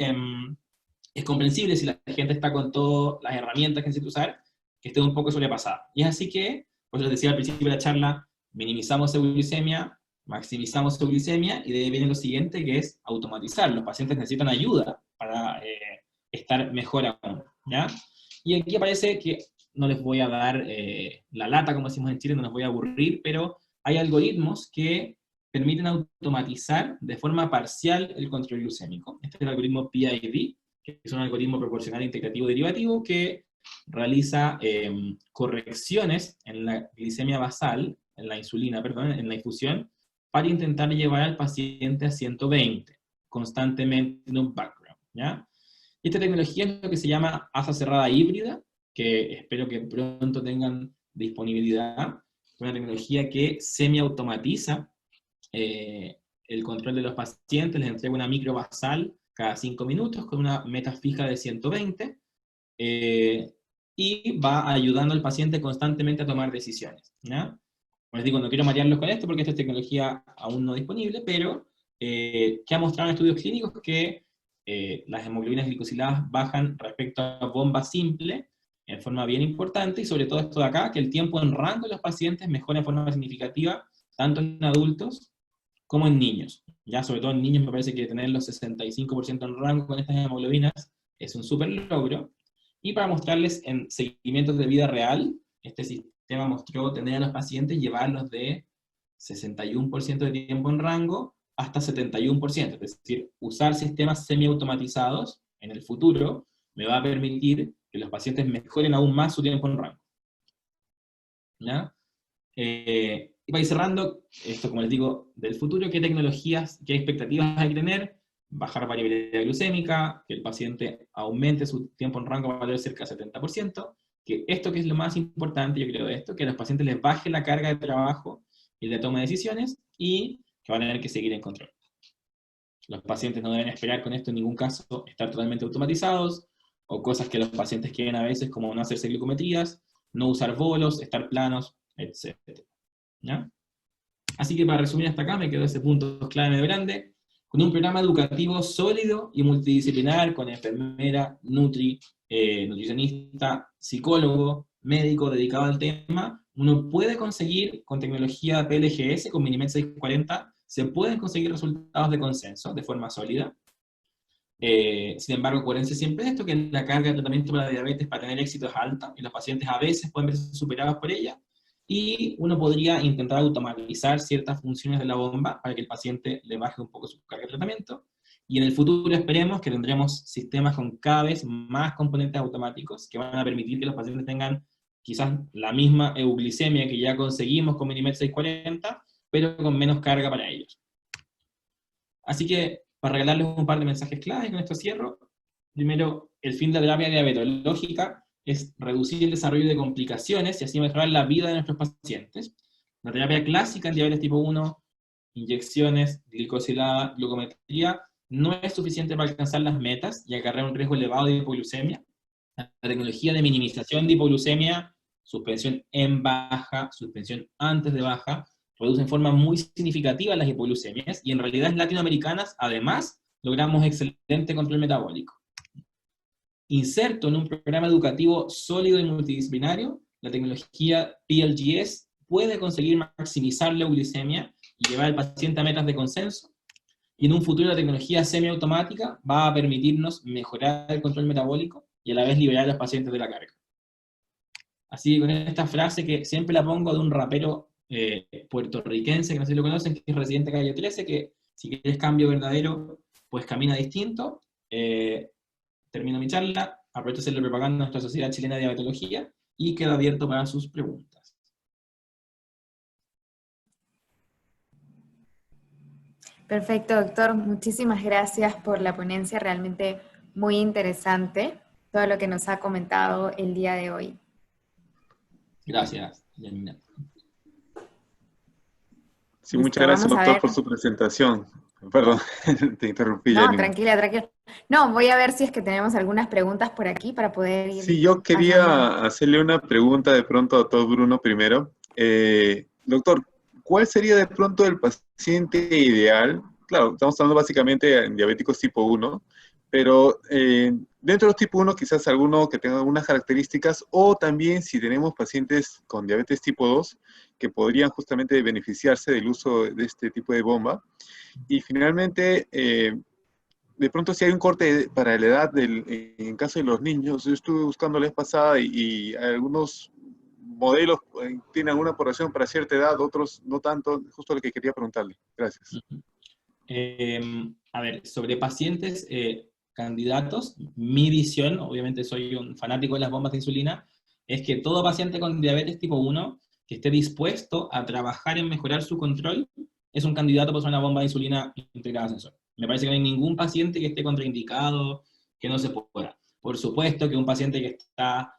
es comprensible si la gente está con todas las herramientas que necesita usar, que esté un poco sobrepasada. Y es así que, pues les decía al principio de la charla, minimizamos euglicemia, maximizamos euglicemia, y de ahí viene lo siguiente, que es automatizar. Los pacientes necesitan ayuda para estar mejor aún, ¿ya? Y aquí aparece que no les voy a dar la lata, como decimos en Chile, no les voy a aburrir, pero hay algoritmos que permiten automatizar de forma parcial el control glucémico. Este es el algoritmo PID, que es un algoritmo proporcional integrativo derivativo que realiza correcciones en la glicemia basal, en la insulina, perdón, en la infusión, para intentar llevar al paciente a 120, constantemente en un background, ¿ya? Y esta tecnología es lo que se llama asa cerrada híbrida, que espero que pronto tengan disponibilidad. Es una tecnología que semiautomatiza el control de los pacientes, les entrega una micro basal cada 5 minutos con una meta fija de 120, y va ayudando al paciente constantemente a tomar decisiones, ¿ya? Como les digo, no quiero marearlos con esto porque esta es tecnología aún no disponible, pero que ha mostrado en estudios clínicos que las hemoglobinas glicosiladas bajan respecto a bomba simple en forma bien importante, y sobre todo esto de acá, que el tiempo en rango de los pacientes mejora en forma significativa, tanto en adultos como en niños. Ya, sobre todo en niños me parece que tener los 65% en rango con estas hemoglobinas es un súper logro. Y para mostrarles en seguimientos de vida real, este sistema mostró tener a los pacientes, llevarlos de 61% de tiempo en rango hasta 71%, es decir, usar sistemas semiautomatizados en el futuro me va a permitir que los pacientes mejoren aún más su tiempo en rango. ¿Ya? Y para ir cerrando, esto como les digo, del futuro, ¿qué tecnologías, qué expectativas hay que tener? Bajar variabilidad glucémica, que el paciente aumente su tiempo en rango a valer cerca del 70%, que esto que es lo más importante, yo creo, de esto, que a los pacientes les baje la carga de trabajo y de toma de decisiones, y que van a tener que seguir en control. Los pacientes no deben esperar con esto en ningún caso estar totalmente automatizados, o cosas que los pacientes quieren a veces, como no hacerse glucometrías, no usar bolos, estar planos, etc. ¿Ya? Así que para resumir hasta acá, me quedo ese punto clave medio grande, con un programa educativo sólido y multidisciplinar, con enfermera, nutricionista, psicólogo, médico dedicado al tema, uno puede conseguir con tecnología PLGS, con Minimed 640, se pueden conseguir resultados de consenso de forma sólida. Sin embargo, acuérdense siempre de esto, que la carga de tratamiento para la diabetes para tener éxito es alta, y los pacientes a veces pueden verse superados por ella, y uno podría intentar automatizar ciertas funciones de la bomba para que el paciente le baje un poco su carga de tratamiento, y en el futuro esperemos que tendremos sistemas con cada vez más componentes automáticos que van a permitir que los pacientes tengan quizás la misma euglicemia que ya conseguimos con Minimed 640, pero con menos carga para ellos. Así que, para regalarles un par de mensajes claves, con esto cierro. Primero, el fin de la terapia diabetológica es reducir el desarrollo de complicaciones y así mejorar la vida de nuestros pacientes. La terapia clásica en diabetes tipo 1, inyecciones, glicosilada, glucometría, no es suficiente para alcanzar las metas y acarrea un riesgo elevado de hipoglucemia. La tecnología de minimización de hipoglucemia, suspensión en baja, suspensión antes de baja, reduce en forma muy significativa las hipoglucemias, y en realidades latinoamericanas, además, logramos excelente control metabólico. Inserto en un programa educativo sólido y multidisciplinario, la tecnología PLGS puede conseguir maximizar la euglicemia y llevar al paciente a metas de consenso, y en un futuro la tecnología semiautomática va a permitirnos mejorar el control metabólico y a la vez liberar a los pacientes de la carga. Así que con esta frase, que siempre la pongo, de un rapero puertorriquense, que no sé si lo conocen, que es Residente Calle 13, que si quieres cambio verdadero, pues camina distinto. Termino mi charla, aprovecho de hacerle propaganda a nuestra Sociedad Chilena de Diabetología, y queda abierto para sus preguntas. Perfecto, doctor. Muchísimas gracias por la ponencia, realmente muy interesante todo lo que nos ha comentado el día de hoy. Gracias, Janina. Sí, Listo, muchas gracias, vamos a doctor, ver. por su presentación. Perdón, te interrumpí, No, Janina. tranquila, tranquila. No, voy a ver si es que tenemos algunas preguntas por aquí para poder ir Sí, yo pasando. quería hacerle una pregunta de pronto a doctor Bruno primero. Doctor, ¿cuál sería de pronto el paciente ideal? Claro, estamos hablando básicamente en diabéticos tipo 1, pero dentro de los tipo 1 quizás alguno que tenga algunas características, o también si tenemos pacientes con diabetes tipo 2 que podrían justamente beneficiarse del uso de este tipo de bomba. Y finalmente, de pronto si hay un corte para la edad, en caso de los niños, yo estuve buscando la vez pasada y algunos modelos tienen alguna aprobación para cierta edad, otros no tanto, justo lo que quería preguntarle. Gracias. A ver, sobre pacientes candidatos, mi visión, obviamente soy un fanático de las bombas de insulina, es que todo paciente con diabetes tipo 1 que esté dispuesto a trabajar en mejorar su control es un candidato para usar una bomba de insulina integrada a sensor. Me parece que no hay ningún paciente que esté contraindicado, que no se pueda. Por supuesto que un paciente que está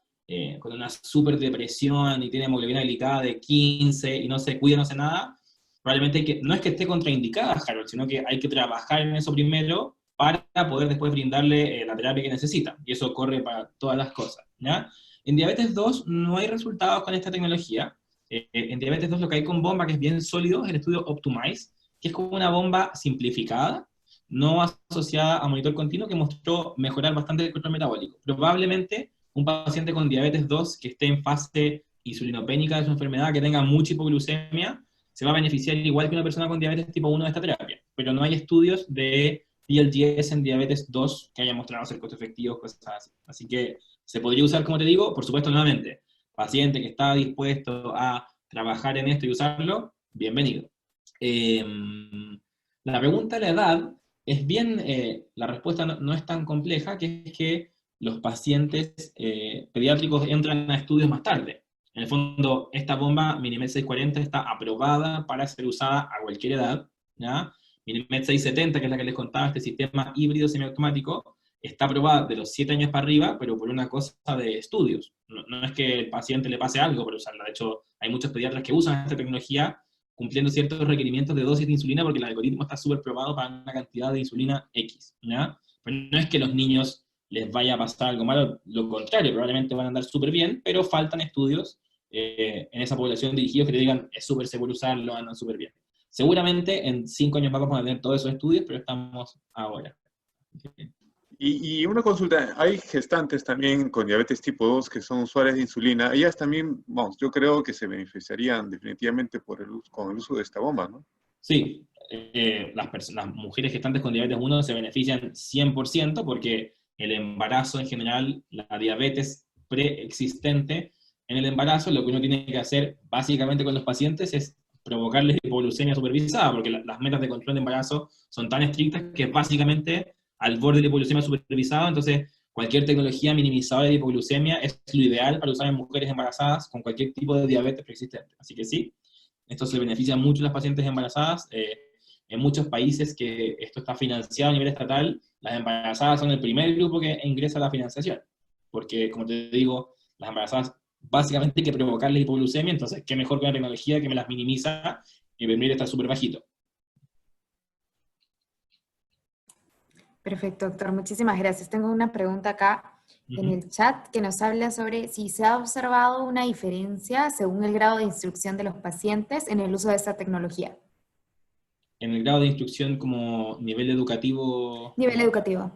con una súper depresión y tiene hemoglobina glicada de 15 y no se cuida, no hace nada, probablemente no es que esté contraindicada, Harold, sino que hay que trabajar en eso primero para poder después brindarle la terapia que necesita. Y eso corre para todas las cosas, ¿ya? En diabetes 2 no hay resultados con esta tecnología. En diabetes 2 lo que hay con bomba, que es bien sólido, es el estudio Optimize, que es como una bomba simplificada, no asociada a monitor continuo, que mostró mejorar bastante el control metabólico. Probablemente un paciente con diabetes 2 que esté en fase insulinopénica de su enfermedad, que tenga mucha hipoglucemia, se va a beneficiar igual que una persona con diabetes tipo 1 de esta terapia, pero no hay estudios de PLGS en diabetes 2 que hayan mostrado ser costo efectivos, cosas así. Así que se podría usar, como te digo, por supuesto, nuevamente, paciente que está dispuesto a trabajar en esto y usarlo, bienvenido. La pregunta de la edad es bien, la respuesta no es tan compleja, que es que los pacientes pediátricos entran a estudios más tarde. En el fondo, esta bomba Minimed 640 está aprobada para ser usada a cualquier edad, ¿ya? Minimed 670, que es la que les contaba, este sistema híbrido semiautomático, está aprobada de los 7 años para arriba, pero por una cosa de estudios. No es que el paciente le pase algo por usarla. De hecho, hay muchos pediatras que usan esta tecnología cumpliendo ciertos requerimientos de dosis de insulina porque el algoritmo está súper probado para una cantidad de insulina X, ¿ya? Pero no es que los niños les vaya a pasar algo malo, lo contrario, probablemente van a andar súper bien, pero faltan estudios en esa población dirigidos que te digan es súper seguro usarlo, andan súper bien. Seguramente en 5 años más vamos a tener todos esos estudios, pero estamos ahora. Y una consulta, hay gestantes también con diabetes tipo 2 que son usuarias de insulina. Ellas también, vamos, yo creo que se beneficiarían definitivamente con el uso de esta bomba, ¿no? Sí, las mujeres gestantes con diabetes 1 se benefician 100% porque el embarazo en general, la diabetes preexistente en el embarazo, lo que uno tiene que hacer básicamente con los pacientes es provocarles hipoglucemia supervisada, porque las metas de control de embarazo son tan estrictas que es básicamente al borde de la hipoglucemia supervisada, entonces cualquier tecnología minimizadora de hipoglucemia es lo ideal para usar en mujeres embarazadas con cualquier tipo de diabetes preexistente. Así que sí, esto se beneficia mucho a las pacientes embarazadas. En muchos países que esto está financiado a nivel estatal, las embarazadas son el primer grupo que ingresa a la financiación, porque como te digo, las embarazadas básicamente hay que provocarles hipoglucemia, entonces qué mejor que una tecnología que me las minimiza y permite estar súper bajito. Perfecto, doctor. Muchísimas gracias. Tengo una pregunta acá en el chat que nos habla sobre si se ha observado una diferencia según el grado de instrucción de los pacientes en el uso de esta tecnología. En el grado de instrucción como nivel educativo... Nivel educativo.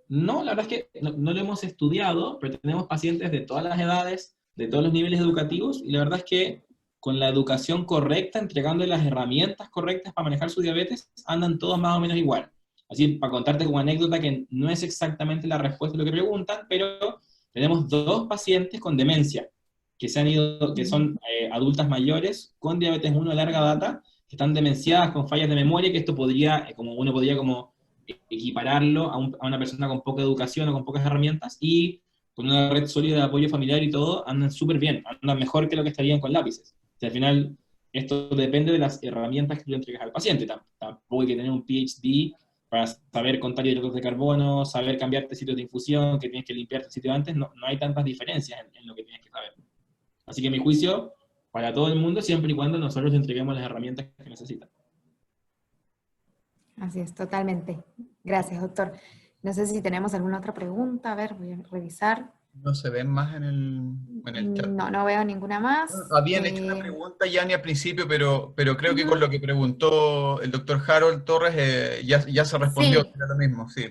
No, la verdad es que no lo hemos estudiado, pero tenemos pacientes de todas las edades, de todos los niveles educativos, y la verdad es que con la educación correcta, entregando las herramientas correctas para manejar su diabetes, andan todos más o menos igual. Así, para contarte como anécdota, que no es exactamente la respuesta a lo que preguntan, pero tenemos 2 pacientes con demencia, que son adultas mayores con diabetes 1 de larga data, que están demenciadas con fallas de memoria, que esto podría, uno podría como equipararlo a una persona con poca educación o con pocas herramientas, y con una red sólida de apoyo familiar y todo, andan súper bien, andan mejor que lo que estarían con lápices. O sea, al final, esto depende de las herramientas que tú le entregues al paciente. Tampoco hay que tener un PhD para saber contar hidratos de carbono, saber cambiarte sitios de infusión, que tienes que limpiarte el sitio antes, no hay tantas diferencias en lo que tienes que saber. Así que mi juicio, para todo el mundo, siempre y cuando nosotros le entreguemos las herramientas que necesitan. Así es, totalmente. Gracias, doctor. No sé si tenemos alguna otra pregunta. A ver, voy a revisar. No se ven más en el chat. No veo ninguna más. Habían hecho una pregunta, Yanni, al principio, pero creo que con lo que preguntó el doctor Harold Torres ya se respondió, Sí. era lo mismo, sí.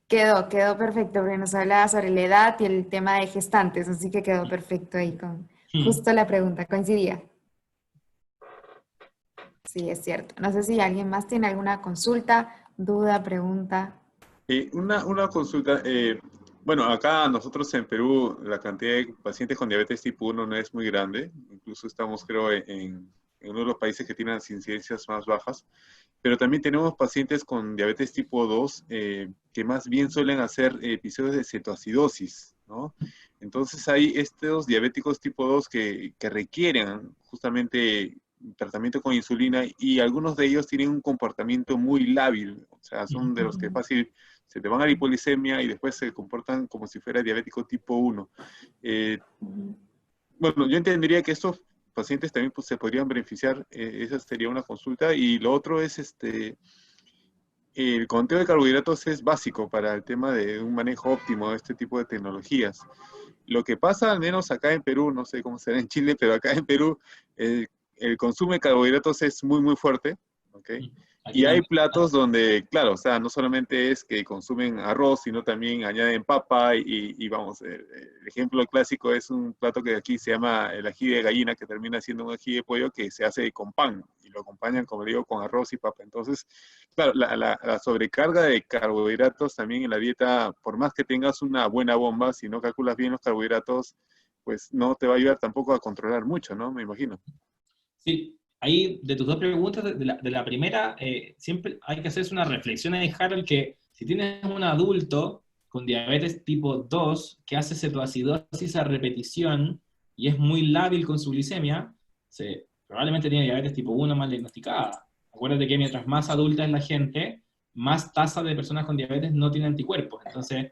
Quedó perfecto, porque nos hablaba sobre la edad y el tema de gestantes, así que quedó perfecto ahí con justo la pregunta, coincidía. Sí, es cierto. No sé si alguien más tiene alguna consulta, duda, pregunta. Una consulta. Bueno, acá nosotros en Perú la cantidad de pacientes con diabetes tipo 1 no es muy grande. Incluso estamos, creo, en uno de los países que tienen las incidencias más bajas. Pero también tenemos pacientes con diabetes tipo 2 que más bien suelen hacer episodios de cetoacidosis, ¿no? Entonces hay estos diabéticos tipo 2 que requieren justamente tratamiento con insulina y algunos de ellos tienen un comportamiento muy lábil. O sea, son de los que fácil se te van a la hipoglicemia y después se comportan como si fuera diabético tipo 1. Bueno, yo entendería que estos pacientes también pues, se podrían beneficiar, esa sería una consulta. Y lo otro es, el conteo de carbohidratos es básico para el tema de un manejo óptimo de este tipo de tecnologías. Lo que pasa, al menos acá en Perú, no sé cómo será en Chile, pero acá en Perú el consumo de carbohidratos es muy, muy fuerte, ¿ok? Aquí Y hay también. platos donde, claro, o sea, no solamente es que consumen arroz, sino también añaden papa y vamos, el ejemplo clásico es un plato que aquí se llama el ají de gallina, que termina siendo un ají de pollo que se hace con pan y lo acompañan, como digo, con arroz y papa. Entonces, claro, la sobrecarga de carbohidratos también en la dieta, por más que tengas una buena bomba, si no calculas bien los carbohidratos, pues no te va a ayudar tampoco a controlar mucho, ¿no? Me imagino. Sí, ahí de tus dos preguntas, de la primera, siempre hay que hacerse una reflexión en Harold que si tienes un adulto con diabetes tipo 2 que hace cetoacidosis a repetición y es muy lábil con su glicemia, probablemente tiene diabetes tipo 1 mal diagnosticada. Acuérdate que mientras más adulta es la gente, más tasa de personas con diabetes no tiene anticuerpos. Entonces,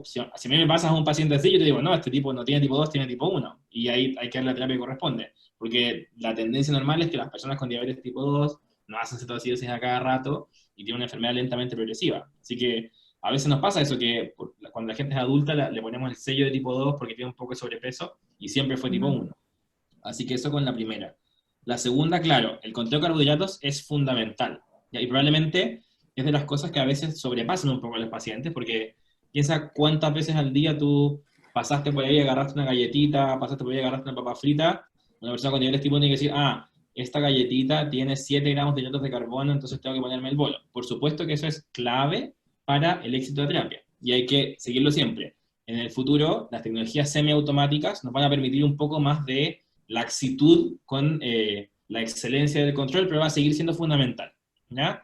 si a mí me pasas a un paciente así, yo te digo, no, este tipo no tiene tipo 2, tiene tipo 1. Y ahí hay que dar la terapia que corresponde. Porque la tendencia normal es que las personas con diabetes tipo 2 no hacen cetoacidosis a cada rato y tienen una enfermedad lentamente progresiva. Así que a veces nos pasa eso, que cuando la gente es adulta le ponemos el sello de tipo 2 porque tiene un poco de sobrepeso y siempre fue tipo 1. Así que eso con la primera. La segunda, claro, el conteo de carbohidratos es fundamental. Y probablemente es de las cosas que a veces sobrepasan un poco a los pacientes, porque piensa cuántas veces al día tú pasaste por ahí, agarraste una galletita, pasaste por ahí, agarraste una papa frita. Una persona con diabetes tipo 1 tiene que decir, esta galletita tiene 7 gramos de hidratos de carbono, entonces tengo que ponerme el bolo. Por supuesto que eso es clave para el éxito de la terapia, y hay que seguirlo siempre. En el futuro, las tecnologías semiautomáticas nos van a permitir un poco más de laxitud con la excelencia del control, pero va a seguir siendo fundamental, ¿ya?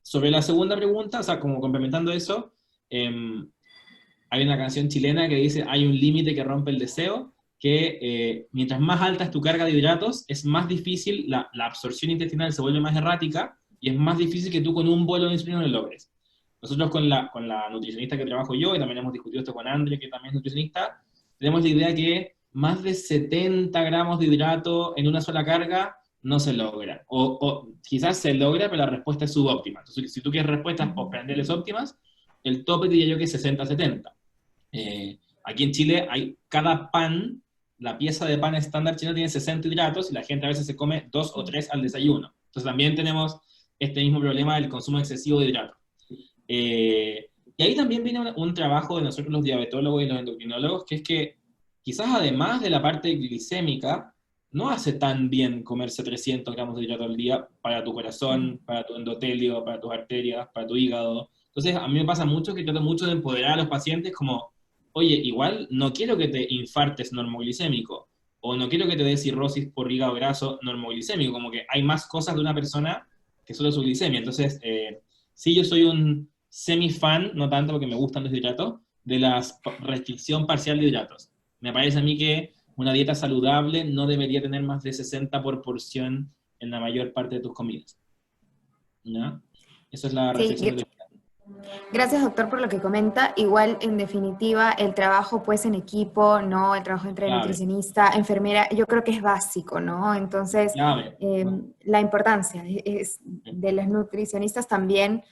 Sobre la segunda pregunta, o sea, como complementando eso, hay una canción chilena que dice, hay un límite que rompe el deseo, que mientras más alta es tu carga de hidratos, es más difícil, la absorción intestinal se vuelve más errática, y es más difícil que tú con un bolo de insulina lo logres. Nosotros con la nutricionista que trabajo yo, y también hemos discutido esto con Andrea, que también es nutricionista, tenemos la idea que más de 70 gramos de hidrato en una sola carga no se logra. O quizás se logra, pero la respuesta es subóptima. Entonces, si tú quieres respuestas postprandiales óptimas, el tope diría yo que es 60-70. Aquí en Chile hay cada pan, la pieza de pan estándar chino tiene 60 hidratos y la gente a veces se come 2 o 3 al desayuno. Entonces también tenemos este mismo problema del consumo excesivo de hidratos. Y ahí también viene un trabajo de nosotros los diabetólogos y los endocrinólogos, que es que quizás además de la parte glicémica, no hace tan bien comerse 300 gramos de hidrato al día para tu corazón, para tu endotelio, para tus arterias, para tu hígado. Entonces a mí me pasa mucho que trato mucho de empoderar a los pacientes como, oye, igual no quiero que te infartes normoglicémico, o no quiero que te dé cirrosis por hígado graso normoglicémico, como que hay más cosas de una persona que solo su glicemia. Entonces, sí, yo soy un semi-fan, no tanto porque me gustan los hidratos, de la restricción parcial de hidratos. Me parece a mí que una dieta saludable no debería tener más de 60 por porción en la mayor parte de tus comidas. ¿No? Esa es la Sí, reflexión de gracias, doctor, por lo que comenta. Igual, en definitiva, el trabajo pues en equipo, ¿no? El trabajo entre clave, nutricionista, enfermera, yo creo que es básico, ¿no? Entonces, clave, ¿no? la importancia es de los nutricionistas también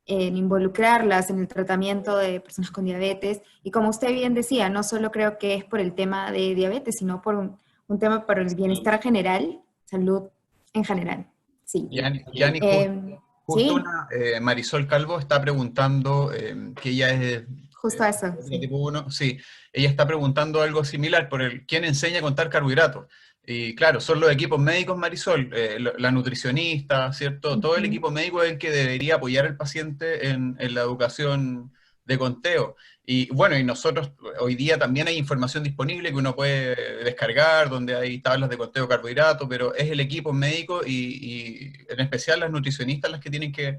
en involucrarlas en el tratamiento de personas con diabetes. Y como usted bien decía, no solo creo que es por el tema de diabetes, sino por un tema por el bienestar general, salud en general. Sí. Yani, justo Sí, una, Marisol Calvo está preguntando, que ella es justo eso. de Sí. tipo 1, sí, ella está preguntando algo similar, por el quién enseña a contar carbohidratos. Y claro, son los equipos médicos, Marisol, la nutricionista, ¿cierto? Todo el equipo médico es el que debería apoyar al paciente en la educación de conteo. Y bueno, y nosotros hoy día también hay información disponible que uno puede descargar, donde hay tablas de conteo de carbohidratos, pero es el equipo médico y en especial las nutricionistas las que tienen que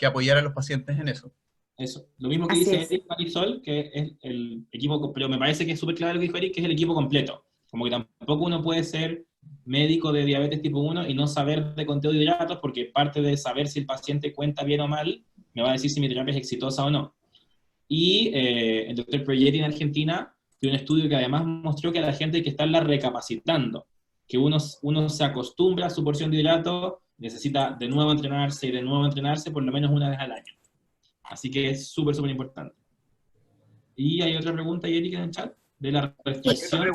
apoyar a los pacientes en eso. Eso. Lo mismo que Así dice es. Eric Marisol, que es el equipo, pero me parece que es súper claro lo que dijo Eric, que es el equipo completo. Como que tampoco uno puede ser médico de diabetes tipo 1 y no saber de conteo de hidratos, porque parte de saber si el paciente cuenta bien o mal, me va a decir si mi terapia es exitosa o no. Y el doctor Proietti en Argentina tiene un estudio que además mostró que a la gente hay que estarla recapacitando, que uno se acostumbra a su porción de hidratos, necesita de nuevo entrenarse y de nuevo entrenarse por lo menos una vez al año. Así que es súper, súper importante. Y hay otra pregunta, Erika, en el chat, de la restricción.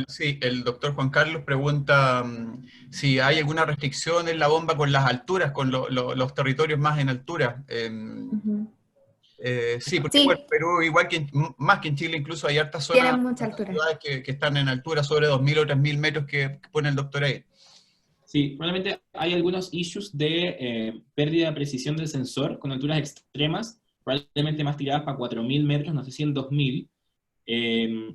Sí, el doctor Juan Carlos pregunta si hay alguna restricción en la bomba con las alturas, con los territorios más en altura. Sí, porque Sí, bueno, Perú, igual que más que en Chile, incluso hay hartas tiene zonas, mucha hartas altura. ciudades que están en altura sobre 2.000 o 3.000 metros que pone el doctor ahí. Sí, probablemente hay algunos issues de pérdida de precisión del sensor con alturas extremas, probablemente más tiradas para 4.000 metros, no sé si en 2.000.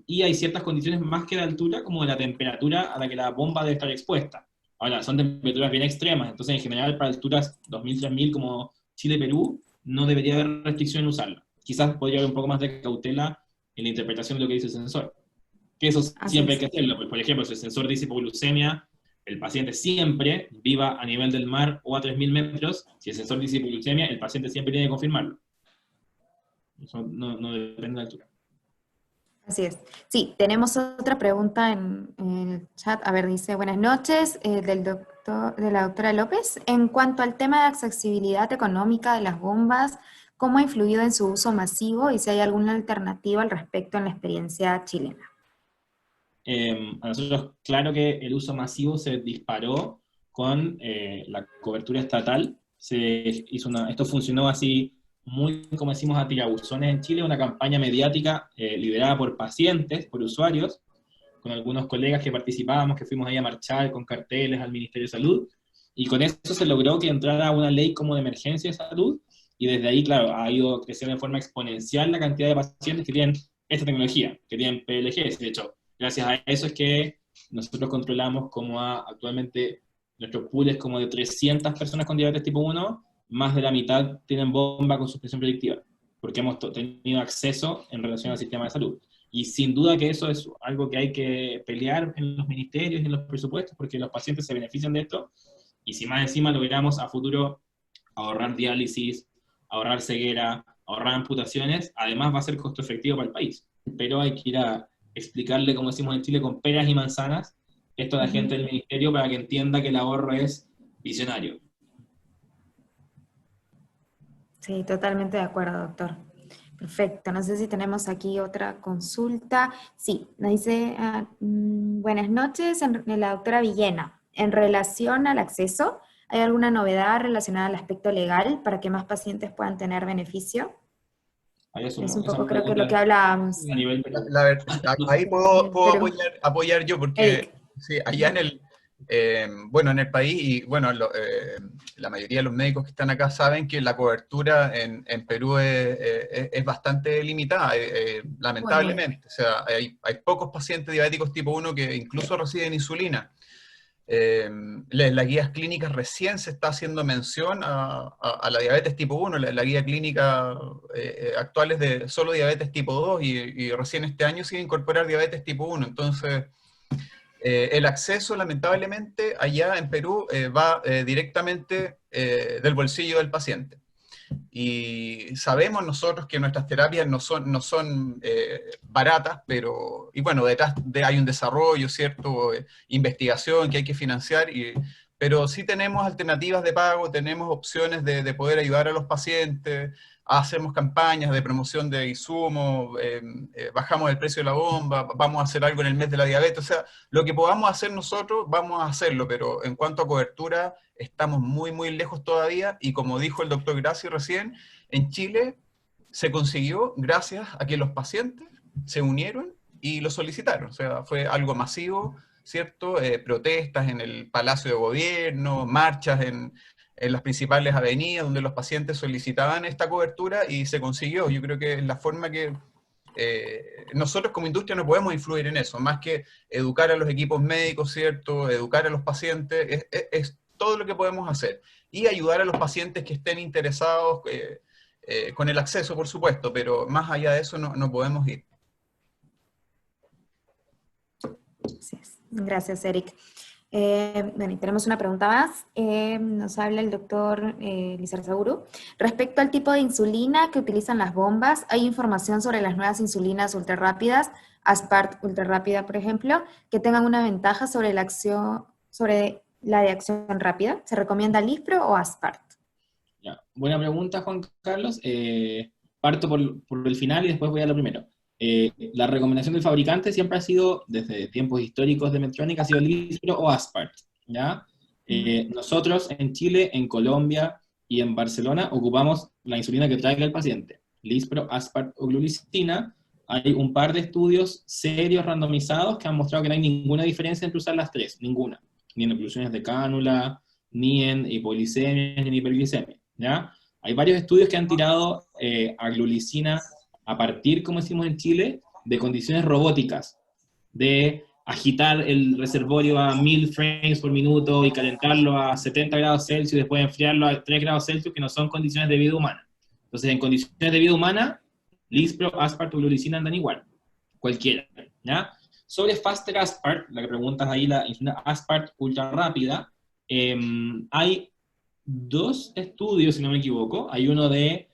Y hay ciertas condiciones más que de altura, como de la temperatura a la que la bomba debe estar expuesta. Ahora, son temperaturas bien extremas, entonces en general para alturas 2.000, 3.000 como Chile-Perú, no debería haber restricción en usarla. Quizás podría haber un poco más de cautela en la interpretación de lo que dice el sensor. Que eso Así siempre hay es. que hacerlo. Pues, por ejemplo, si el sensor dice hipoglucemia, el paciente siempre viva a nivel del mar o a 3.000 metros. Si el sensor dice hipoglucemia, el paciente siempre tiene que confirmarlo. Eso no depende de la altura. Así es. Sí, tenemos otra pregunta en el chat. A ver, dice, buenas noches, de la doctora López. En cuanto al tema de accesibilidad económica de las bombas, ¿cómo ha influido en su uso masivo y si hay alguna alternativa al respecto en la experiencia chilena? A nosotros, claro que el uso masivo se disparó con la cobertura estatal. Esto funcionó así muy, como decimos, a tirabuzones en Chile, una campaña mediática liderada por pacientes, por usuarios, con algunos colegas que participábamos, que fuimos ahí a marchar con carteles al Ministerio de Salud, y con eso se logró que entrara una ley como de emergencia de salud, y desde ahí, claro, ha ido creciendo de forma exponencial la cantidad de pacientes que tienen esta tecnología, que tienen PLG. De hecho, gracias a eso es que nosotros controlamos como actualmente nuestro pool es como de 300 personas con diabetes tipo 1, más de la mitad tienen bomba con suspensión predictiva, porque hemos tenido acceso en relación al sistema de salud. Y sin duda que eso es algo que hay que pelear en los ministerios y en los presupuestos, porque los pacientes se benefician de esto, y si más encima logramos a futuro ahorrar diálisis, ahorrar ceguera, ahorrar amputaciones, además va a ser costo efectivo para el país. Pero hay que ir a explicarle, como decimos en Chile, con peras y manzanas, esto a la gente del ministerio para que entienda que el ahorro es visionario. Sí, totalmente de acuerdo, doctor. Perfecto. No sé si tenemos aquí otra consulta. Sí, nos dice, buenas noches, la doctora Villena. En relación al acceso, ¿hay alguna novedad relacionada al aspecto legal para que más pacientes puedan tener beneficio? Es un poco, creo que lo que hablábamos. A nivel ahí puedo apoyar yo, porque sí, allá en el, bueno, en el país, y bueno, la mayoría de los médicos que están acá saben que la cobertura en Perú es bastante limitada, lamentablemente. O sea, hay pocos pacientes diabéticos tipo 1 que incluso reciben insulina. Las guías clínicas recién se está haciendo mención a la diabetes tipo 1, la guía clínica actual es de solo diabetes tipo 2 y recién este año se va a incorporar diabetes tipo 1, entonces el acceso lamentablemente allá en Perú va directamente del bolsillo del paciente. Y sabemos nosotros que nuestras terapias no son baratas, pero, y bueno, detrás hay un desarrollo, ¿cierto? Investigación que hay que financiar, pero sí tenemos alternativas de pago, tenemos opciones de poder ayudar a los pacientes, hacemos campañas de promoción de insumos, bajamos el precio de la bomba, vamos a hacer algo en el mes de la diabetes, o sea, lo que podamos hacer nosotros, vamos a hacerlo, pero en cuanto a cobertura, estamos muy, muy lejos todavía, y como dijo el doctor Graci recién, en Chile se consiguió gracias a que los pacientes se unieron y lo solicitaron, o sea, fue algo masivo, ¿cierto? Protestas en el Palacio de Gobierno, marchas en las principales avenidas donde los pacientes solicitaban esta cobertura y se consiguió. Yo creo que es la forma que nosotros como industria no podemos influir en eso, más que educar a los equipos médicos, ¿cierto? Educar a los pacientes, es todo lo que podemos hacer. Y ayudar a los pacientes que estén interesados con el acceso, por supuesto, pero más allá de eso no podemos ir. Gracias, Eric. Bueno, y tenemos una pregunta más. Nos habla el doctor Lizarzaburu. Respecto al tipo de insulina que utilizan las bombas, ¿hay información sobre las nuevas insulinas ultrarrápidas, Aspart ultrarrápida, por ejemplo, que tengan una ventaja sobre la de acción rápida? ¿Se recomienda Lispro o Aspart? Ya, buena pregunta, Juan Carlos. Parto por el final y después voy a lo primero. La recomendación del fabricante siempre ha sido, desde tiempos históricos de Medtronic, ha sido Lispro o Aspart, ¿ya? Nosotros en Chile, en Colombia y en Barcelona ocupamos la insulina que traiga el paciente. Lispro, Aspart o glulicina. Hay un par de estudios serios randomizados que han mostrado que no hay ninguna diferencia entre usar las tres, ninguna. Ni en oclusiones de cánula, ni en hipoglicemia, ni en hiperglicemia, ¿ya? Hay varios estudios que han tirado a glulicina a partir, como decimos en Chile, de condiciones robóticas, de agitar el reservorio a 1000 frames por minuto y calentarlo a 70 grados Celsius y después enfriarlo a 3 grados Celsius, que no son condiciones de vida humana. Entonces, en condiciones de vida humana, Lispro, Aspart o glulicina andan igual, cualquiera, ¿ya? Sobre Faster Aspart, la que preguntas ahí, la insulina Aspart ultra rápida, hay dos estudios, si no me equivoco. Hay uno de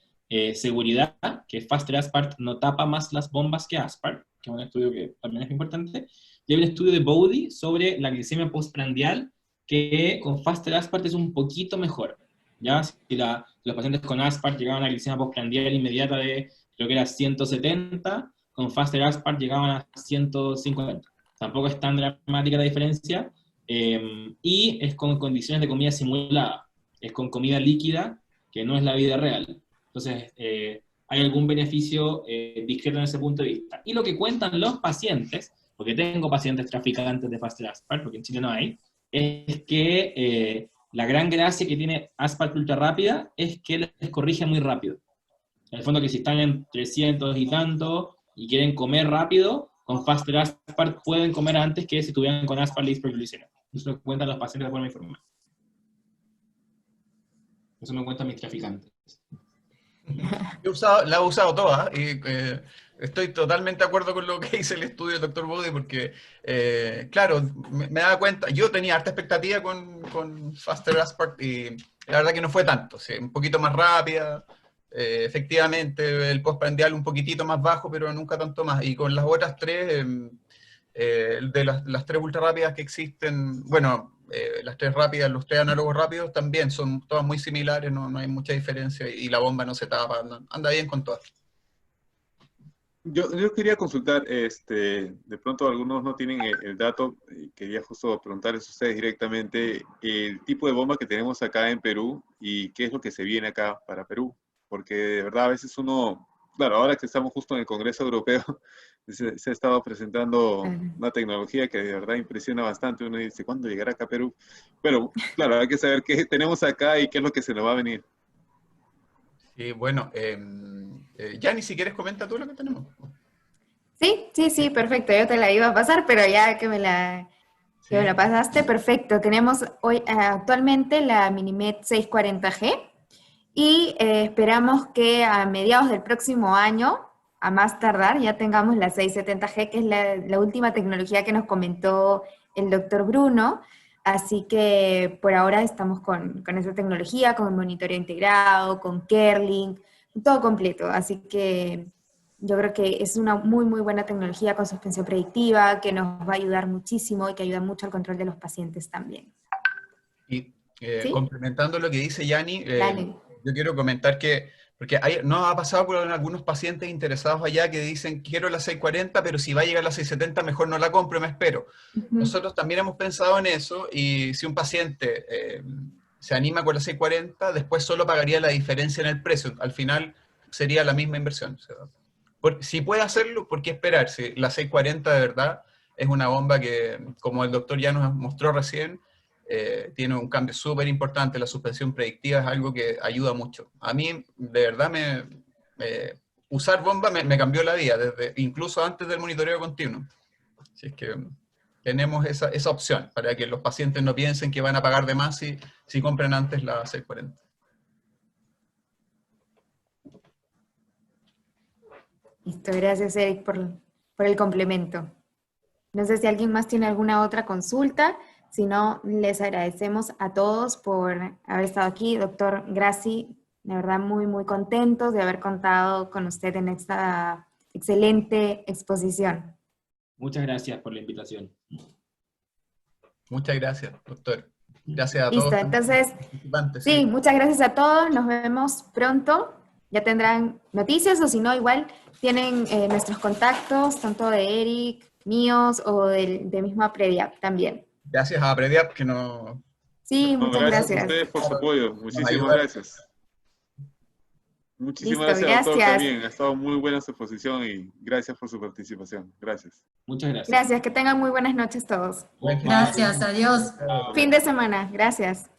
seguridad, que Faster Aspart no tapa más las bombas que Aspart, que es un estudio que también es importante. Y hay un estudio de Bowdy sobre la glicemia postprandial, que con Faster Aspart es un poquito mejor. ¿Ya? Si los pacientes con Aspart llegaban a la glicemia postprandial inmediata de, creo que era 170, con Faster Aspart llegaban a 150. Tampoco es tan dramática la diferencia, y es con condiciones de comida simulada, es con comida líquida, que no es la vida real. Entonces, hay algún beneficio discreto en ese punto de vista. Y lo que cuentan los pacientes, porque tengo pacientes traficantes de Faster Aspart, porque en Chile no hay, es que la gran gracia que tiene Aspart ultra rápida es que les corrige muy rápido. En el fondo, que si están en 300 y tanto y quieren comer rápido, con Faster Aspart pueden comer antes que si tuvieran con Aspart Lispro y glulicina. Eso lo cuentan los pacientes de forma informal. Eso me cuentan mis traficantes. La he usado toda y estoy totalmente de acuerdo con lo que dice el estudio del doctor Bowdy porque, claro, me daba cuenta, yo tenía harta expectativa con Faster Aspart y la verdad que no fue tanto, ¿sí? Un poquito más rápida, efectivamente el postprandial un poquitito más bajo, pero nunca tanto más. Y con las otras tres, de las tres ultra rápidas que existen, bueno, las tres rápidas, los tres análogos rápidos también son todas muy similares, no hay mucha diferencia y la bomba no se tapa, anda bien con todas. Yo quería consultar, de pronto algunos no tienen el dato, quería justo preguntarles a ustedes directamente el tipo de bomba que tenemos acá en Perú y qué es lo que se viene acá para Perú, porque de verdad a veces uno, claro, ahora que estamos justo en el Congreso Europeo, se ha estado presentando una tecnología que de verdad impresiona bastante, uno dice, ¿cuándo llegará acá a Perú? Pero claro, hay que saber qué tenemos acá y qué es lo que se nos va a venir. Sí, bueno, Yanni, si quieres comenta tú lo que tenemos. Sí, perfecto, yo te la iba a pasar, pero ya que me la Que me la pasaste, perfecto. Tenemos hoy actualmente la Minimed 640G y esperamos que a mediados del próximo año, a más tardar, ya tengamos la 670G, que es la última tecnología que nos comentó el doctor Bruno. Así que por ahora estamos con esa tecnología, con el monitoreo integrado, con Kerlink, todo completo. Así que yo creo que es una muy, muy buena tecnología con suspensión predictiva, que nos va a ayudar muchísimo y que ayuda mucho al control de los pacientes también. Y ¿Sí? complementando lo que dice Yani, Dale. yo quiero comentar que, porque nos ha pasado con algunos pacientes interesados allá que dicen, quiero la 640, pero si va a llegar la 670, mejor no la compro, me espero. Nosotros también hemos pensado en eso, y si un paciente se anima con la 640, después solo pagaría la diferencia en el precio. Al final sería la misma inversión. O sea, si puede hacerlo, ¿por qué esperar? Si la 640 de verdad es una bomba que, como el doctor ya nos mostró recién, tiene un cambio súper importante. La suspensión predictiva es algo que ayuda mucho. A mí, de verdad, usar bomba me cambió la vida, incluso antes del monitoreo continuo. Así es que tenemos esa opción, para que los pacientes no piensen que van a pagar de más si compran antes la 640. Listo, gracias Eric por el complemento. No sé si alguien más tiene alguna otra consulta, si no, les agradecemos a todos por haber estado aquí. Doctor Grassi, de verdad muy, muy contentos de haber contado con usted en esta excelente exposición. Muchas gracias por la invitación. Muchas gracias, doctor. Gracias a Listo, todos. entonces, sí, muchas gracias a todos. Nos vemos pronto. Ya tendrán noticias o si no, igual tienen nuestros contactos, tanto de Eric, míos o de misma Prediap también. Gracias a Prediap que no... Sí, muchas gracias. A ustedes por su apoyo. Muchísimas ayuda. gracias. Muchísimas Listo, gracias, doctor, gracias. también. Ha estado muy buena su exposición y gracias por su participación. Gracias. Muchas gracias. Gracias, que tengan muy buenas noches todos. Gracias, adiós. Fin de semana, gracias.